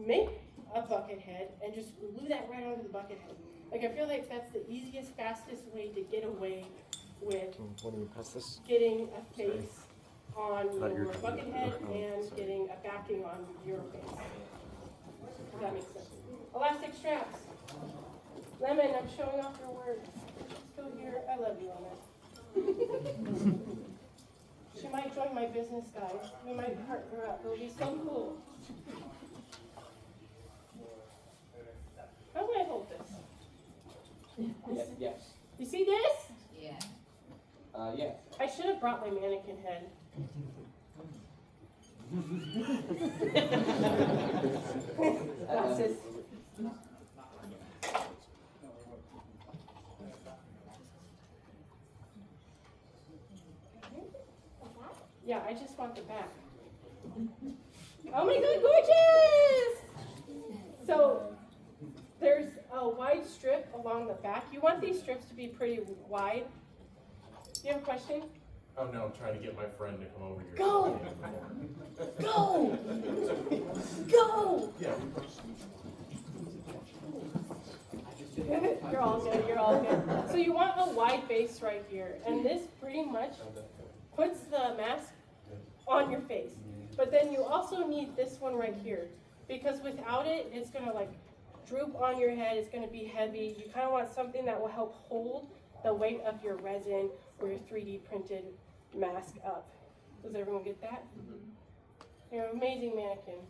make a bucket head and just glue that right onto the bucket head. Like I feel like that's the easiest, fastest way to get away with getting a face on your bucket head and getting a backing on your face. If that makes sense. Elastic straps. Lemon, I'm showing off your work. Let's go here. I love you, Lemon. She might join my business, guys. We might partner up. It'll be so cool. How do I hold this? Yes. You see this? Yeah. Yeah. I should have brought my mannequin head. Glasses. Yeah, I just want the back. Oh my god, gorgeous! So there's a wide strip along the back. You want these strips to be pretty wide. Do you have a question? Oh no, I'm trying to get my friend to come over here. Go! Go! Go! Yeah. You're all good, you're all good. So you want a wide base right here, and this pretty much puts the mask on your face. But then you also need this one right here, because without it, it's gonna like droop on your head, it's gonna be heavy. You kind of want something that will help hold the weight of your resin or your 3D printed mask up. Does everyone get that? You're an amazing mannequin.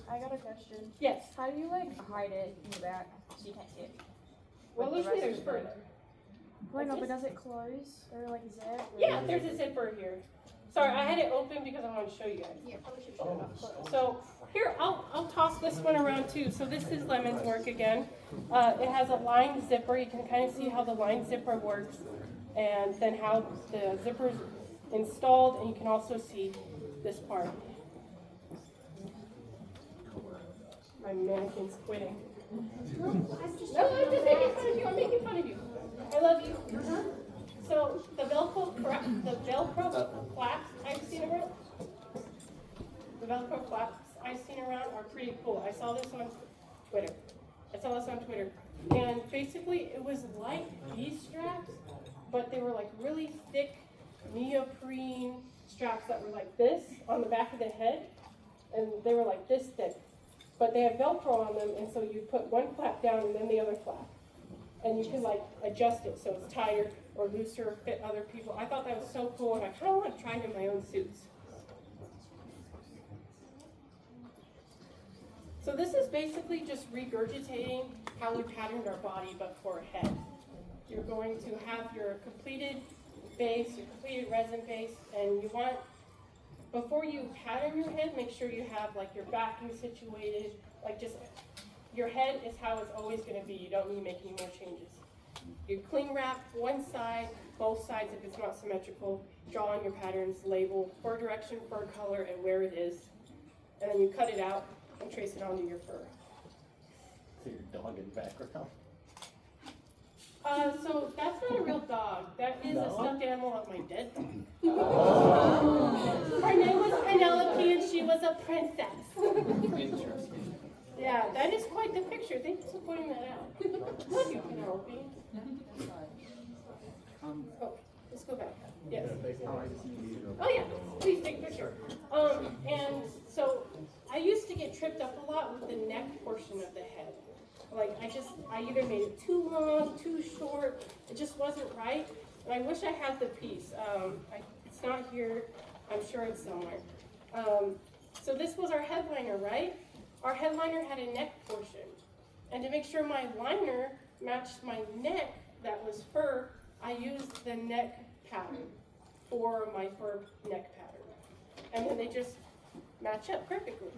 I got a question. Yes. How do you like hide it in the back so you can't see it? Well, Like the usually rest there's of the further. Wait, no, Like but this? does it close or like zip? Yeah, there's a zipper here. Sorry, I had it open because I want to show you guys. Yeah, probably should show it up close. So here, I'll toss this one around too. So this is Lemon's work again. It has a lined zipper. You can kind of see how the lined zipper works, and then how the zipper's installed, and you can also see this part. My mannequin's quitting. No, I'm just making fun of you. I'm making fun of you. I love you. So the Velcro flaps I've seen around. The Velcro flaps I've seen around are pretty cool. I saw this on Twitter. And basically it was like these straps, but they were like really thick neoprene straps that were like this on the back of the head, and they were like this thick. But they have Velcro on them, and so you put one flap down and then the other flap. And you can like adjust it so it's tighter or looser, fit other people. I thought that was so cool, and I kind of want to try it in my own suits. So this is basically just regurgitating how we patterned our body, but for a head. You're going to have your completed base, your completed resin base, and you want, before you pattern your head, make sure you have like your backing situated, like just, your head is how it's always going to be. You don't need to make any more changes. You cling wrap one side, both sides if it's not symmetrical, draw on your patterns, label fur direction, fur color, and where it is, and then you cut it out and trace it onto your fur. So your dog in the background. So that's not a real dog. That is a stuffed animal of my dead dog. Her name was Penelope and she was a princess. Interesting. Yeah, that is quite the picture. Thank you for pointing that out. Love you, Penelope. Oh, let's go back. Yes. Oh yeah, please take a picture. And so I used to get tripped up a lot with the neck portion of the head. Like I either made it too long, too short. It just wasn't right. And I wish I had the piece. It's not here. I'm sure it's somewhere. So this was our headliner, right? Our headliner had a neck portion. And to make sure my liner matched my neck, that was fur, I used the neck pattern for my fur neck pattern. And then they just match up perfectly.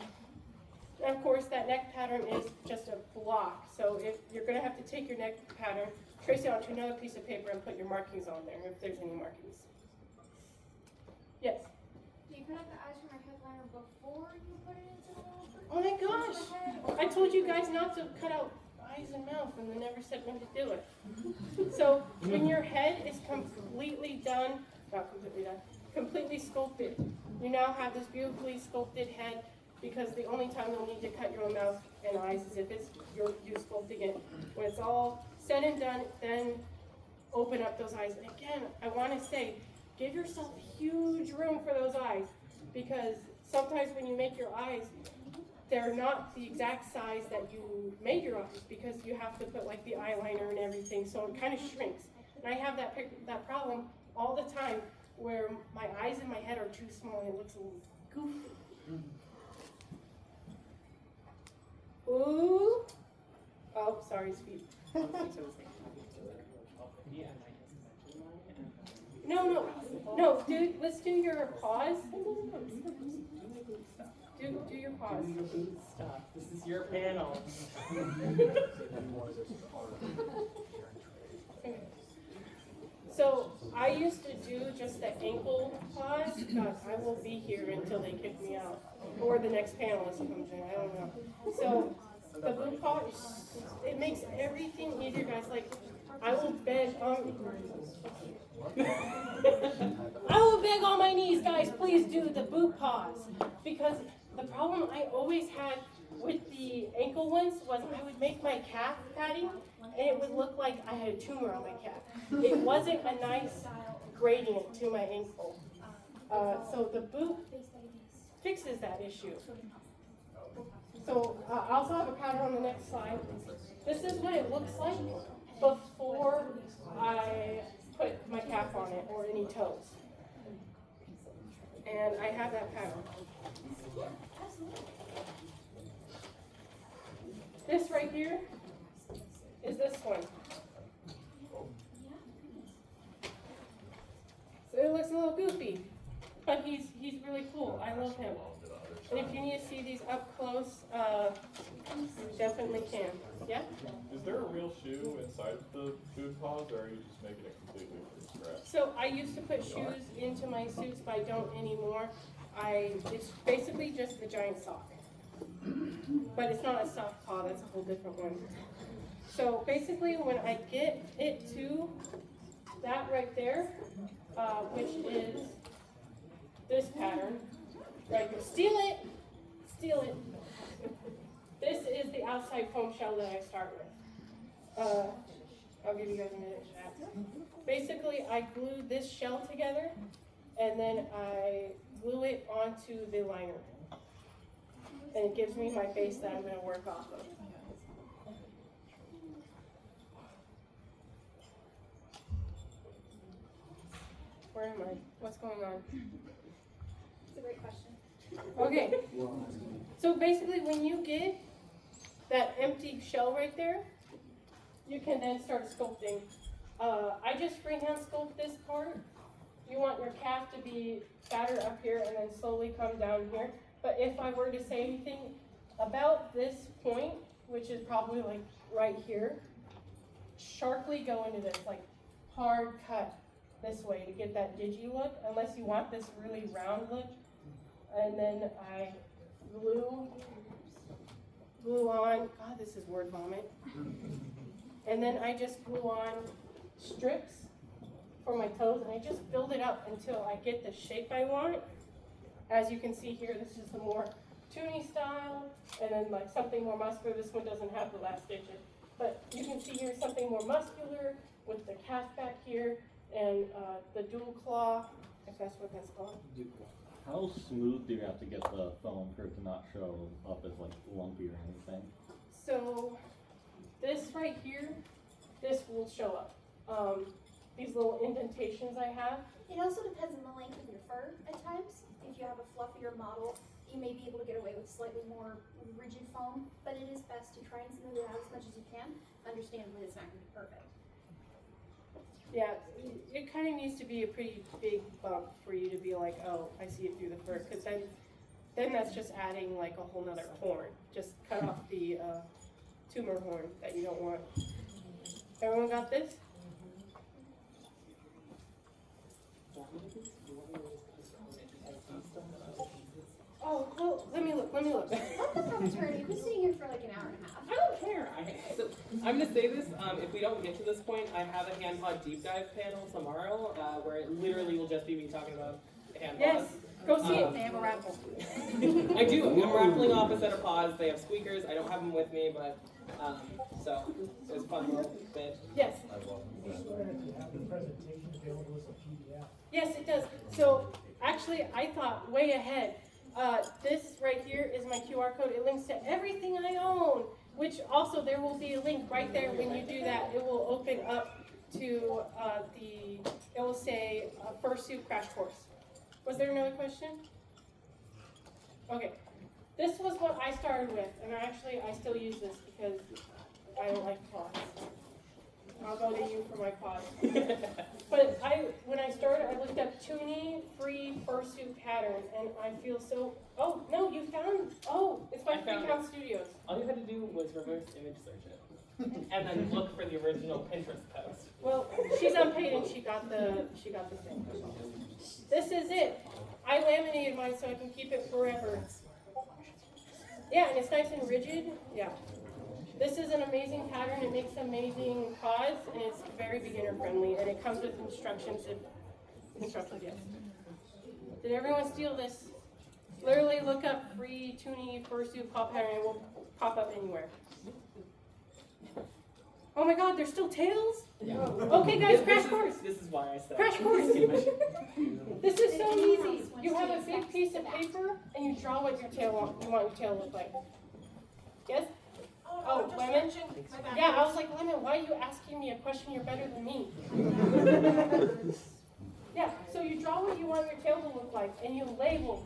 And of course, that neck pattern is just a block. So if you're going to have to take your neck pattern, trace it onto another piece of paper and put your markings on there, if there's any markings. Yes? Do you cut out the eyes from our headliner before you put it into the little Oh my gosh! I told you guys not to cut out eyes and mouth, and they never said when to do it. So when your head is completely done, not completely done, completely sculpted, you now have this beautifully sculpted head, because the only time you'll need to cut your own mouth and eyes is if it's you sculpting it. When it's all said and done, then open up those eyes. And again, I want to say, give yourself huge room for those eyes, because sometimes when you make your eyes, they're not the exact size that you made your eyes, because you have to put like the eyeliner and everything, so it kind of shrinks. And I have that problem all the time, where my eyes and my head are too small and it looks a little goofy. Ooh. Oh, sorry, Speed. No, dude, let's do your paws. Do your paws. Stop. This is your panel. So I used to do just the ankle paws. God, I will be here until they kick me out, or the next panelist comes in. I don't know. So the boot paw, it makes everything easier, guys. Like I will beg on. I will beg on my knees, guys. Please do the boot paws, because the problem I always had with the ankle ones was I would make my calf padding, and it would look like I had a tumor on my calf. It wasn't a nice gradient to my ankle. So the boot fixes that issue. So I also have a pattern on the next slide. This is what it looks like before I put my calf on it or any toes. And I have that pattern. This right here is this one. So it looks a little goofy, but he's really cool. I love him. And if you need to see these up close, you definitely can. Yeah? Is there a real shoe inside the boot paws, or are you just making it completely from scratch? So I used to put shoes into my suits, but I don't anymore. It's basically just the giant sock. But it's not a soft paw, that's a whole different one. So basically when I get it to that right there, which is this pattern, right here. Steal it! Steal it! This is the outside foam shell that I start with. I'll give you guys a minute to chat. Basically, I glue this shell together, and then I glue it onto the liner. And it gives me my base that I'm going to work off of. Where am I? What's going on? It's a great question. Okay. So basically, when you get that empty shell right there, you can then start sculpting. I just freehand sculpt this part. You want your calf to be fatter up here and then slowly come down here. But if I were to say anything about this point, which is probably like right here, sharply go into this, like hard cut this way to get that digi look, unless you want this really round look. And then I glue on, God, this is word vomit. And then I just glue on strips for my toes, and I just build it up until I get the shape I want. As you can see here, this is the more toony style, and then like something more muscular. This one doesn't have the last stitches, but you can see here something more muscular with the calf back here and the dual claw, if that's what that's called. How smooth do you have to get the foam for it to not show up as like lumpy or anything? So this right here, this will show up. These little indentations I have. It also depends on the length of your fur at times. If you have a fluffier model, you may be able to get away with slightly more rigid foam, but it is best to try and smooth it out as much as you can. Understand when it's not going to be perfect. Yeah, it kind of needs to be a pretty big bump for you to be like, oh, I see it through the fur, because then that's just adding like a whole nother horn. Just cut off the tumor horn that you don't want. Everyone got this? Oh, well, let me look. What the hell, Turner? You've been sitting here for like an hour and a half. I don't care. So I'm gonna say this. If we don't get to this point, I have a hand pod deep dive panel tomorrow, where it literally will just be me talking about hand pods. Yes, go see it. They have a raffle. I do. I'm raffling off a set of pods. They have squeakers. I don't have them with me, but so it was a fun little bit. Yes. Yes, it does. So actually, I thought way ahead. This right here is my QR code. It links to everything I own, which also there will be a link right there. When you do that, it will open up to it will say Fursuit crash course. Was there another question? Okay. This was what I started with, and I still use this because I don't like pods. I'll go to you for my pods. But when I started, I looked up Toonie free fursuit pattern, and I feel so. Oh no, you found. Oh, it's by Free Count Studios. All you had to do was reverse image search it, and then look for the original Pinterest post. Well, she's unpaid and she got the thing. This is it. I laminated mine so I can keep it forever. Yeah, and it's nice and rigid. Yeah. This is an amazing pattern. It makes amazing pods, and it's very beginner friendly, and it comes with instructions. Instructions, yes. Did everyone steal this? Literally look up free Toonie fursuit paw pattern, and it will pop up anywhere. Oh my God, there's still tails? Yeah. Okay, guys, crash course. This is why I said. Crash course. This is so easy. You have a big piece of paper, and you draw what you want your tail to look like. Yes? Oh, Lemon? Yeah, I was like, Lemon, why are you asking me a question? You're better than me. Yeah, so you draw what you want your tail to look like, and you label.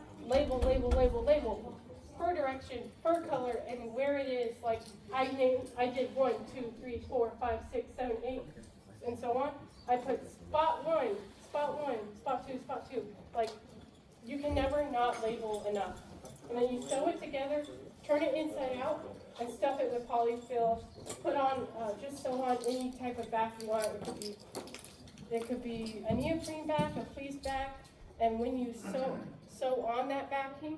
Fur direction, fur color, and where it is. Like, I did 1, 2, 3, 4, 5, 6, 7, 8, and so on. I put spot 1, spot 2, spot 2. Like, you can never not label enough. And then you sew it together, turn it inside out, and stuff it with polyfill. Put on, just sew on any type of back you want. It could be a neoprene back, a fleece back, and when you sew on that backing,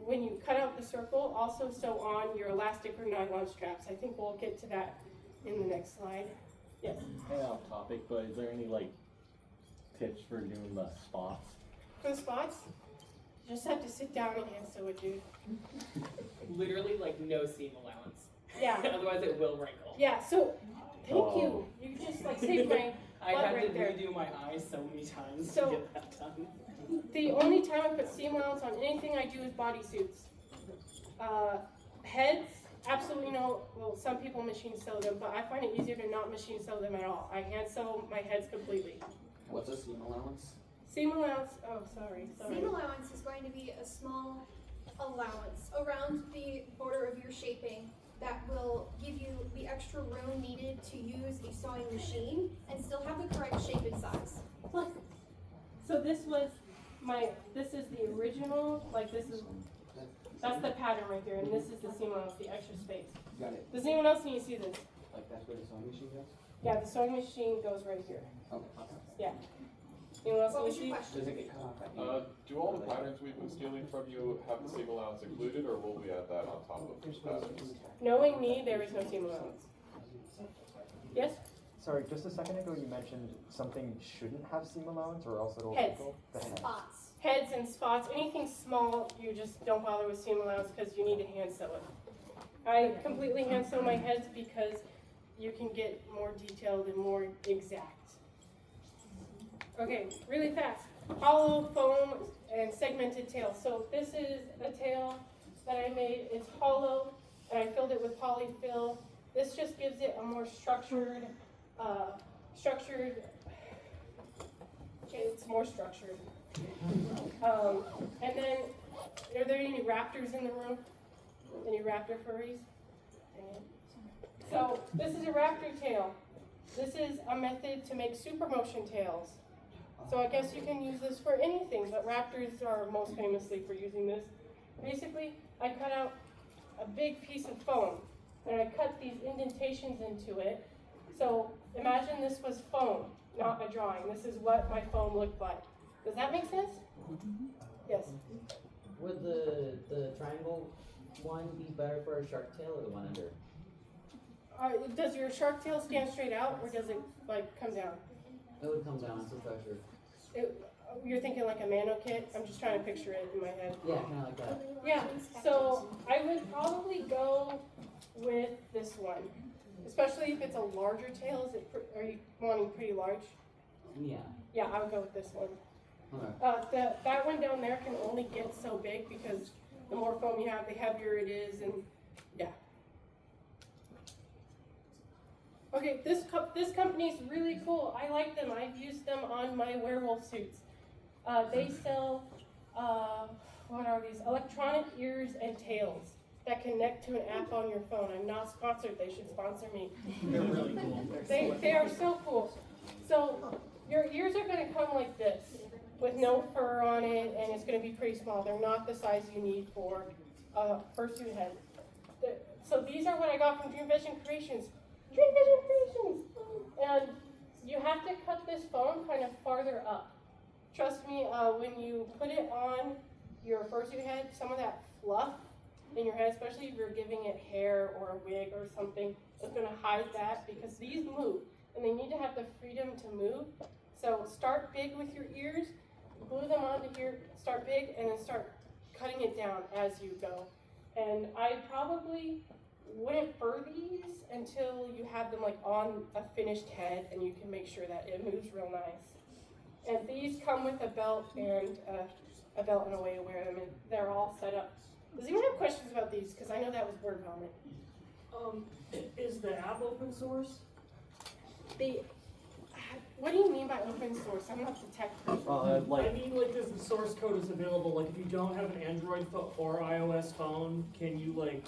when you cut out the circle, also sew on your elastic or nylon straps. I think we'll get to that in the next slide. Yes? Kind of off topic, but is there any like tips for doing the spots? For the spots, you just have to sit down and hand sew it, dude. Literally, like no seam allowance. Yeah. Otherwise, it will wrinkle. Yeah. So, thank you. You just like saved my I butt had right to there. redo my eyes so many times So- to get that done. The only time I put seam allowance on anything I do is bodysuits. Heads, absolutely no. Well, some people machine sew them, but I find it easier to not machine sew them at all. I hand sew my heads completely. What's a seam allowance? Seam allowance, oh, sorry. Seam allowance is going to be a small allowance around the border of your shaping that will give you the extra room needed to use a sewing machine and still have the correct shape and size. So this is the original, like that's the pattern right here, and this is the seam allowance, the extra space. Got it. Does anyone else need to see this? Like that's where the sewing machine goes? Yeah, the sewing machine goes right here. Okay. Yeah. Anyone else What need was to your see? question? Does it get cut off at the end? Do all the patterns we've been stealing from you have the seam allowance included, or will we add that on top of the patterns? Knowing me, there is no seam allowance. Yes? Sorry, just a second ago you mentioned something shouldn't have seam allowance or else it'll Heads. wrinkle. The head. Spots. Heads and spots, anything small, you just don't bother with seam allowance because you need to hand sew it. I completely hand sew my heads because you can get more detailed and more exact. Okay, really fast. Hollow foam and segmented tail. So this is a tail that I made. It's hollow and I filled it with polyfill. This just gives it a more structured, it's more structured. And then, are there any raptors in the room? Any raptor furries? So, this is a raptor tail. This is a method to make super motion tails. So I guess you can use this for anything, but raptors are most famously for using this. Basically, I cut out a big piece of foam, and I cut these indentations into it. So imagine this was foam, not a drawing. This is what my foam looked like. Does that make sense? Yes. Would the triangle one be better for a shark tail or the one under? Does your shark tail stand straight out, or does it like come down? It would come down to pressure. You're thinking like a Mano kit? I'm just trying to picture it in my head. Yeah, kind of like that. Yeah, so I would probably go with this one, especially if it's a larger tail. Are you wanting pretty large? Yeah. Yeah, I would go with this one. Okay. That one down there can only get so big because the more foam you have, the heavier it is, and yeah. Okay, this company's really cool. I like them. I've used them on my werewolf suits. They sell, what are these? Electronic ears and tails that connect to an app on your phone. I'm not sponsored. They should sponsor me. They're really cool. They are so cool. So your ears are going to come like this with no fur on it, and it's going to be pretty small. They're not the size you need for a fursuit head. So these are what I got from Dream Vision Creations. Dream Vision Creations! And you have to cut this foam kind of farther up. Trust me, when you put it on your fursuit head, some of that fluff in your head, especially if you're giving it hair or a wig or something, is going to hide that because these move and they need to have the freedom to move. So start big with your ears, glue them onto here, start big, and then start cutting it down as you go. And I probably wouldn't fur these until you have them like on a finished head and you can make sure that it moves real nice. And these come with a belt and a way to wear them, and they're all set up. Does anyone have questions about these? Because I know that was word vomit. Is the app open source? What do you mean by open source? I'm not the tech person. I mean, like, if the source code is available, like, if you don't have an Android or iOS phone, can you, like,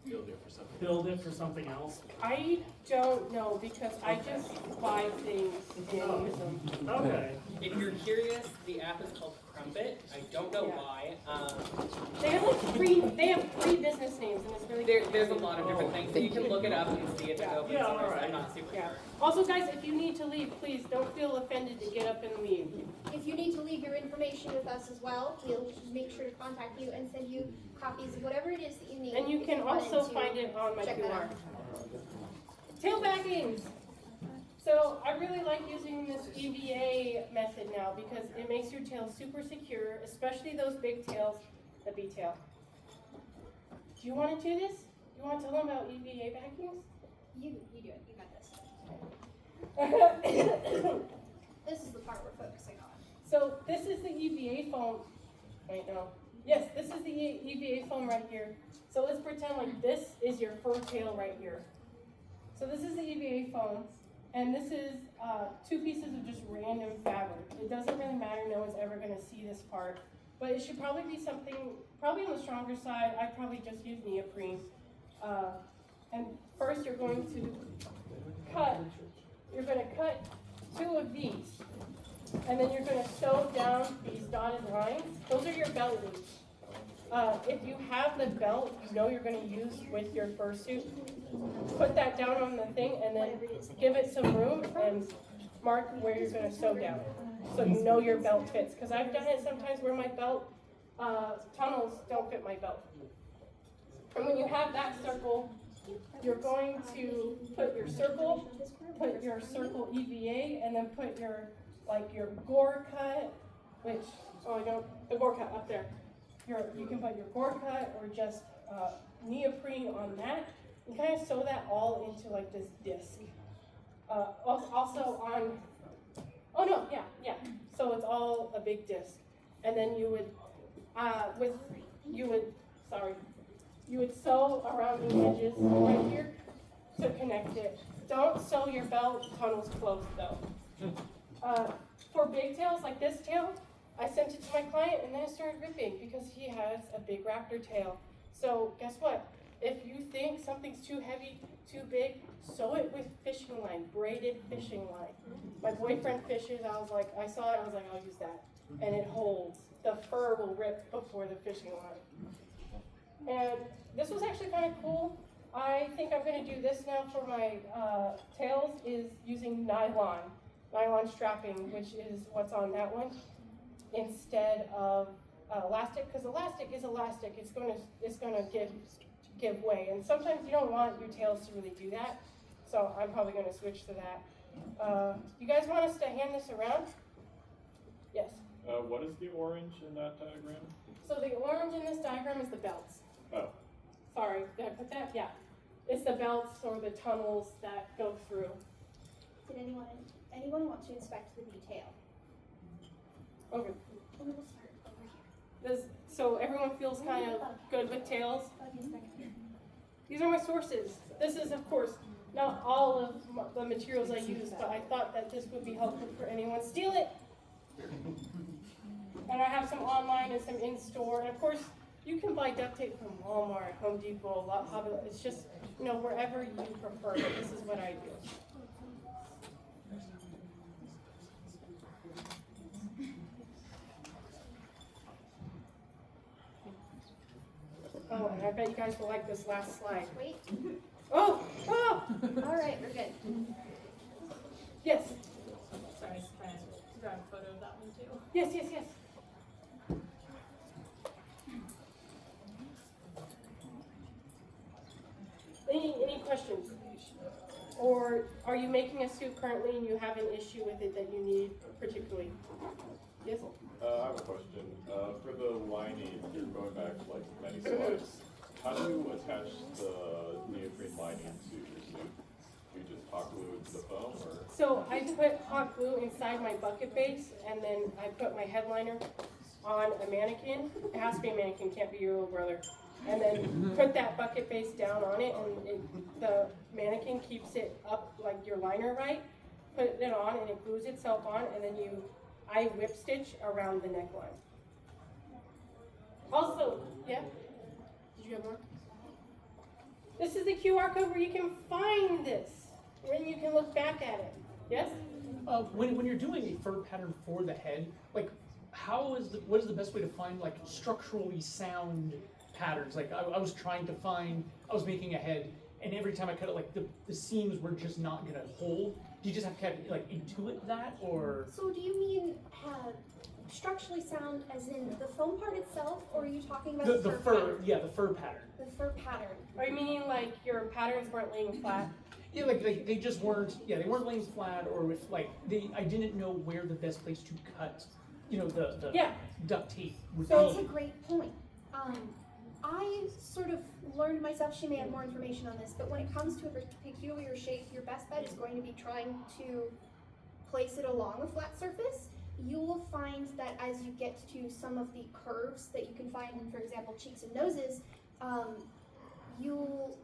build it for something else? I don't know because I just buy things and use them. Okay. If you're curious, the app is called Crumpet. I don't know why. They have like three business names, and it's really there's a lot of different things. So you can look it up and see if it's open source. I'm not super sure. Also, guys, if you need to leave, please don't feel offended to get up and leave. If you need to leave your information with us as well, we'll make sure to contact you and send you copies of whatever it is that you need. And you can also find it on my check that QR. out. Tail baggings. So I really like using this EVA method now because it makes your tail super secure, especially those big tails, the B tail. Do you want to do this? You want to tell them about EVA baggings? You do it. You got this. This is the part we're focusing on. So this is the EVA foam. Wait, no. Yes, this is the EVA foam right here. So let's pretend like this is your fur tail right here. So this is the EVA foam, and this is two pieces of just random fabric. It doesn't really matter, no one's ever gonna see this part, but it should probably be something, probably on the stronger side. I'd probably just use neoprene. And first you're going to cut two of these, and then you're gonna sew down these dotted lines. Those are your belt loops. If you have the belt you know you're going to use with your fursuit, put that down on the thing and then give it some room and mark where you're going to sew down so you know your belt fits. Because I've done it sometimes where my belt tunnels don't fit my belt. And when you have that circle, you're going to put your circle EVA, and then put your gore cut, which, the gore cut up there. You can put your gore cut or just neoprene on that, and kind of sew that all into like this disc. Also on, so it's all a big disc. And then you would sew around the edges right here to connect it. Don't sew your belt tunnels closed though. For big tails like this tail, I sent it to my client and then it started ripping because he has a big raptor tail. So guess what? If you think something's too heavy, too big, sew it with fishing line, braided fishing line. My boyfriend fishes, I saw it, I was like, I'll use that. And it holds. The fur will rip before the fishing line. And this was actually kind of cool. I think I'm going to do this now for my tails, is using nylon strapping, which is what's on that one, instead of elastic, because elastic is elastic. It's going to give way, and sometimes you don't want your tails to really do that. So I'm probably going to switch to that. You guys want us to hand this around? Yes. What is the orange in that diagram? So the orange in this diagram is the belts. Oh. Sorry, did I put that? Yeah. It's the belts or the tunnels that go through. Did anyone want to inspect the detail? Okay. We will start over here. So everyone feels kind of good with tails? These are my sources. This is, of course, not all of the materials I use, but I thought that this would be helpful for anyone. Steal it! And I have some online and some in-store. And of course, you can buy duct tape from Walmart, Home Depot, Hobby. It's just, wherever you prefer, but this is what I do. Oh, and I bet you guys will like this last slide. Wait. Oh! All right, we're good. Yes. Sorry, can I grab a photo of that one too? Yes. Any questions? Or are you making a suit currently and you have an issue with it that you need particularly? Yes? I have a question. For the lining, you're going back like many slides. How do you attach the neoprene lining to your suit? Do you just hot glue it to the foam, or? So I put hot glue inside my bucket base, and then I put my headliner on a mannequin. It has to be a mannequin, can't be your little brother. And then put that bucket base down on it, and the mannequin keeps it up like your liner right. Put it on, and it glues itself on, and then I whip stitch around the neckline. Also, yeah? Did you have more? This is the QR code where you can find this, when you can look back at it. Yes? When you're doing a fur pattern for the head, like, what is the best way to find like structurally sound patterns? Like I was making a head, and every time I cut it, like the seams were just not gonna hold. Do you just have to kind of like intuit that, or? So do you mean structurally sound as in the foam part itself, or are you talking about the fur pattern? Yeah, the fur pattern. The fur pattern. Are you meaning like your patterns weren't laying flat? Yeah, like they just weren't. Yeah, they weren't laying flat, or with like I didn't know where the best place to cut. The duct tape would be. That's a great point. I sort of learned myself, she may have more information on this, but when it comes to a peculiar shape, your best bet is going to be trying to place it along a flat surface. You will find that as you get to some of the curves that you can find in, for example, cheeks and noses, you'll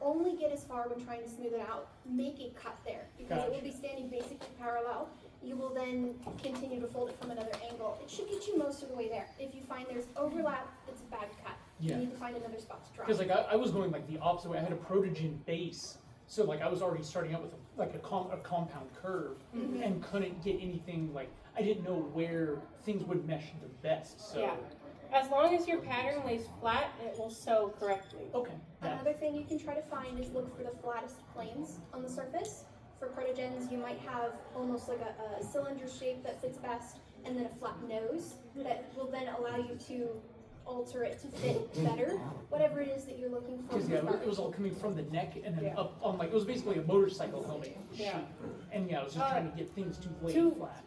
only get as far when trying to smooth it out. Make a cut there, because it will be standing basically parallel. You will then continue to fold it from another angle. It should get you most of the way there. If you find there's overlap, it's a bad cut. Yeah. You need to find another spot to drop. Because like I was going like the opposite way. I had a protogen base, so like I was already starting out with a compound curve, and couldn't get anything like I didn't know where things would mesh the best. So yeah, as long as your pattern lays flat, it will sew correctly. Okay. Another thing you can try to find is look for the flattest planes on the surface. For protogens, you might have almost like a cylinder shape that fits best, and then a flat nose that will then allow you to alter it to fit better, whatever it is that you're looking for. Because yeah, it was all coming from the neck and then up on like, it was basically a motorcycle helmet shape. And yeah, I was just trying to get things to lay flat.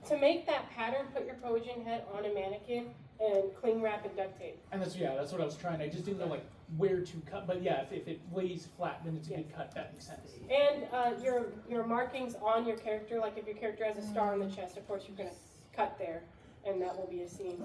To make that pattern, put your Trojan head on a mannequin and cling wrap and duct tape. And that's what I was trying. I just didn't know like where to cut. But yeah, if it lays flat, then it's a good cut. That makes sense. And your markings on your character, like if your character has a star on the chest, of course you're gonna cut there, and that will be a seam.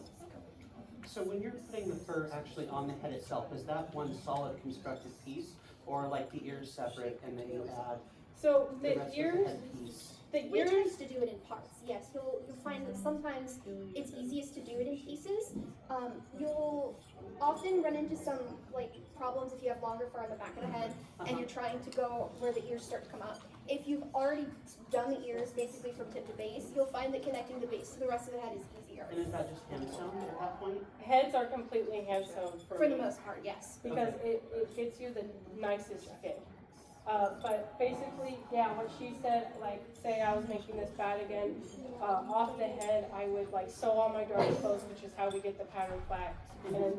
So when you're putting the fur actually on the head itself, is that one solid constructed piece, or like the ears separate and then you add So the the rest ears, of the head piece? We tend to do it in parts. Yes, you'll find that sometimes it's easiest to do it in pieces. You'll often run into some like problems if you have longer fur on the back of the head and you're trying to go where the ears start to come out. If you've already done the ears basically from tip to base, you'll find that connecting the base to the rest of the head is easier. And is that just hand sewn at that point? heads are completely hand sewn For the most part, yes. because it gets you the nicest fit. But basically, yeah, what she said, like, say I was making this bad again, off the head, I would like sew all my drawing clothes, which is how we get the pattern flat, and then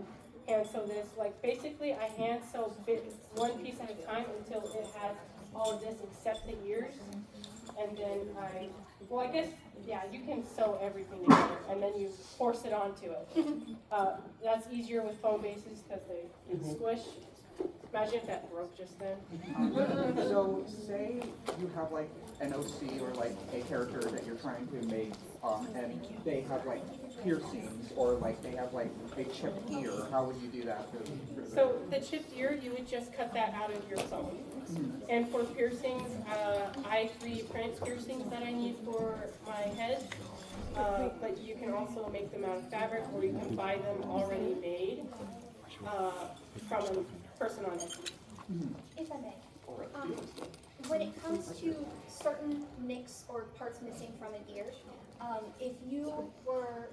hand sew this. Like, basically, I hand sew one piece at a time until it has all of this except the ears, and then I guess, yeah, you can sew everything together, and then you force it onto it. That's easier with foam bases because they can squish. Imagine if that broke just then. So say you have like an OC or like a character that you're trying to make, and they have like piercings or like they have like a chipped ear. How would you do that? So the chipped ear, you would just cut that out of your sewn. And for piercings, I 3D print piercings that I need for my head. But you can also make them out of fabric, or you can buy them already made from a person on Etsy. If I may, when it comes to certain nicks or parts missing from an ear, if you were,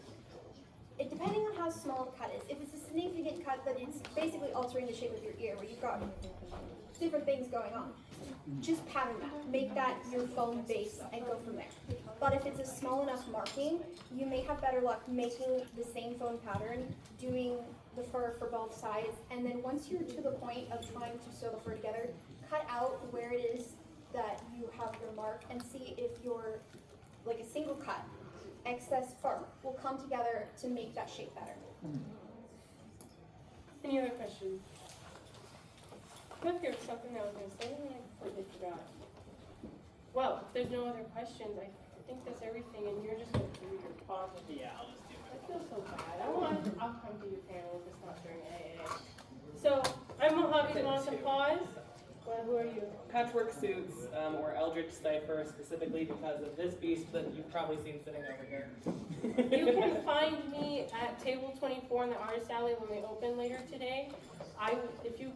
depending on how small the cut is, if it's a significant cut that it's basically altering the shape of your ear, where you've got different things going on, just pattern that. Make that your foam base and go from there. But if it's a small enough marking, you may have better luck making the same foam pattern, doing the fur for both sides, and then once you're to the point of trying to sew the fur together, cut out where it is that you have your mark and see if your, like a single cut, excess fur will come together to make that shape better. Any other questions? I thought there was something I was going to say and I completely forgot. Well, if there's no other questions, I think that's everything, and you're just going to do your pause. Yeah, I'll just do it. I feel so bad. I'll come to your panel if it's not during AA. So, I'm Mojave's Awesome Pause. Well, who are you? Patchwork Suits, or Eldritch Cipher, specifically because of this beast that you've probably seen sitting over here. You can find me at table 24 in the artist alley when we open later today. If you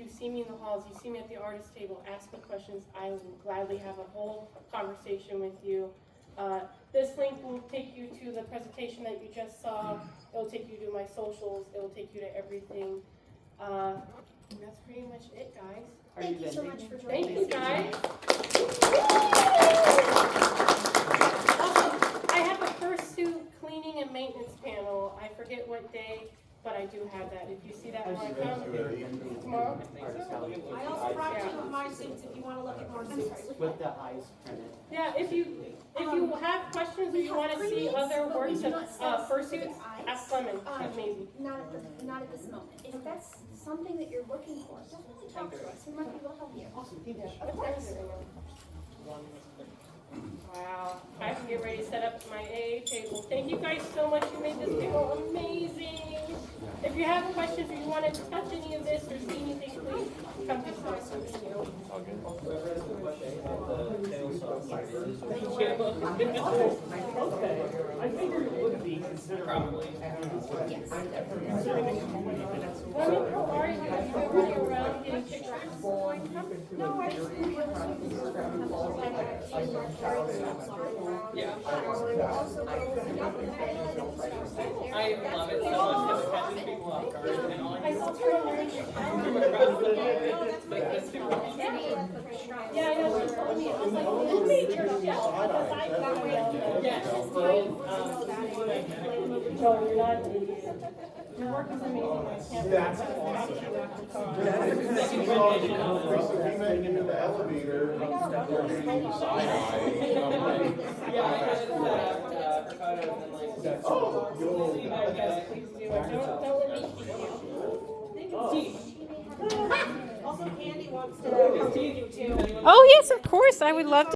see me in the halls, you see me at the artist table, ask me questions. I will gladly have a whole conversation with you. This link will take you to the presentation that you just saw. It'll take you to my socials. It'll take you to everything. That's pretty much it, guys. Thank you so much for joining us. Thank you, guys. I have a Fursuit cleaning and maintenance panel. I forget what day, but I do have that. If you see that when I come tomorrow. I also brought two of my suits if you want to look at more suits. With the eyes printed. Yeah, if you have questions or you want to see other works of Fursuits, ask Clement. She's amazing. Not at this moment. If that's something that you're looking for, definitely talk to us. We might be able to help you. Awesome, thank you. Of course. Wow, I have to get ready to set up my AA table. Thank you guys so much. You made this table amazing. If you have questions or you want to touch any of this or see anything, please come to us. Okay, I figured it would be considered. Probably. How are you? Have you been running around getting pictures? No, I just Yeah. also I love it so much because it catches people off guard and all I saw do her is like this super Yeah, I know. She told me. I was like, who made your shell? Because I got it. Yes. No, you're not an idiot. Your work is amazing. I can't That's believe awesome. you have to come. So he met you in the elevator, and you're giving you side eye. Yeah, I had it set up for photos and like. Oh, yo. Please do it. Don't let me keep you. Also, Candy wants to. Oh, yes, of course. I would love to.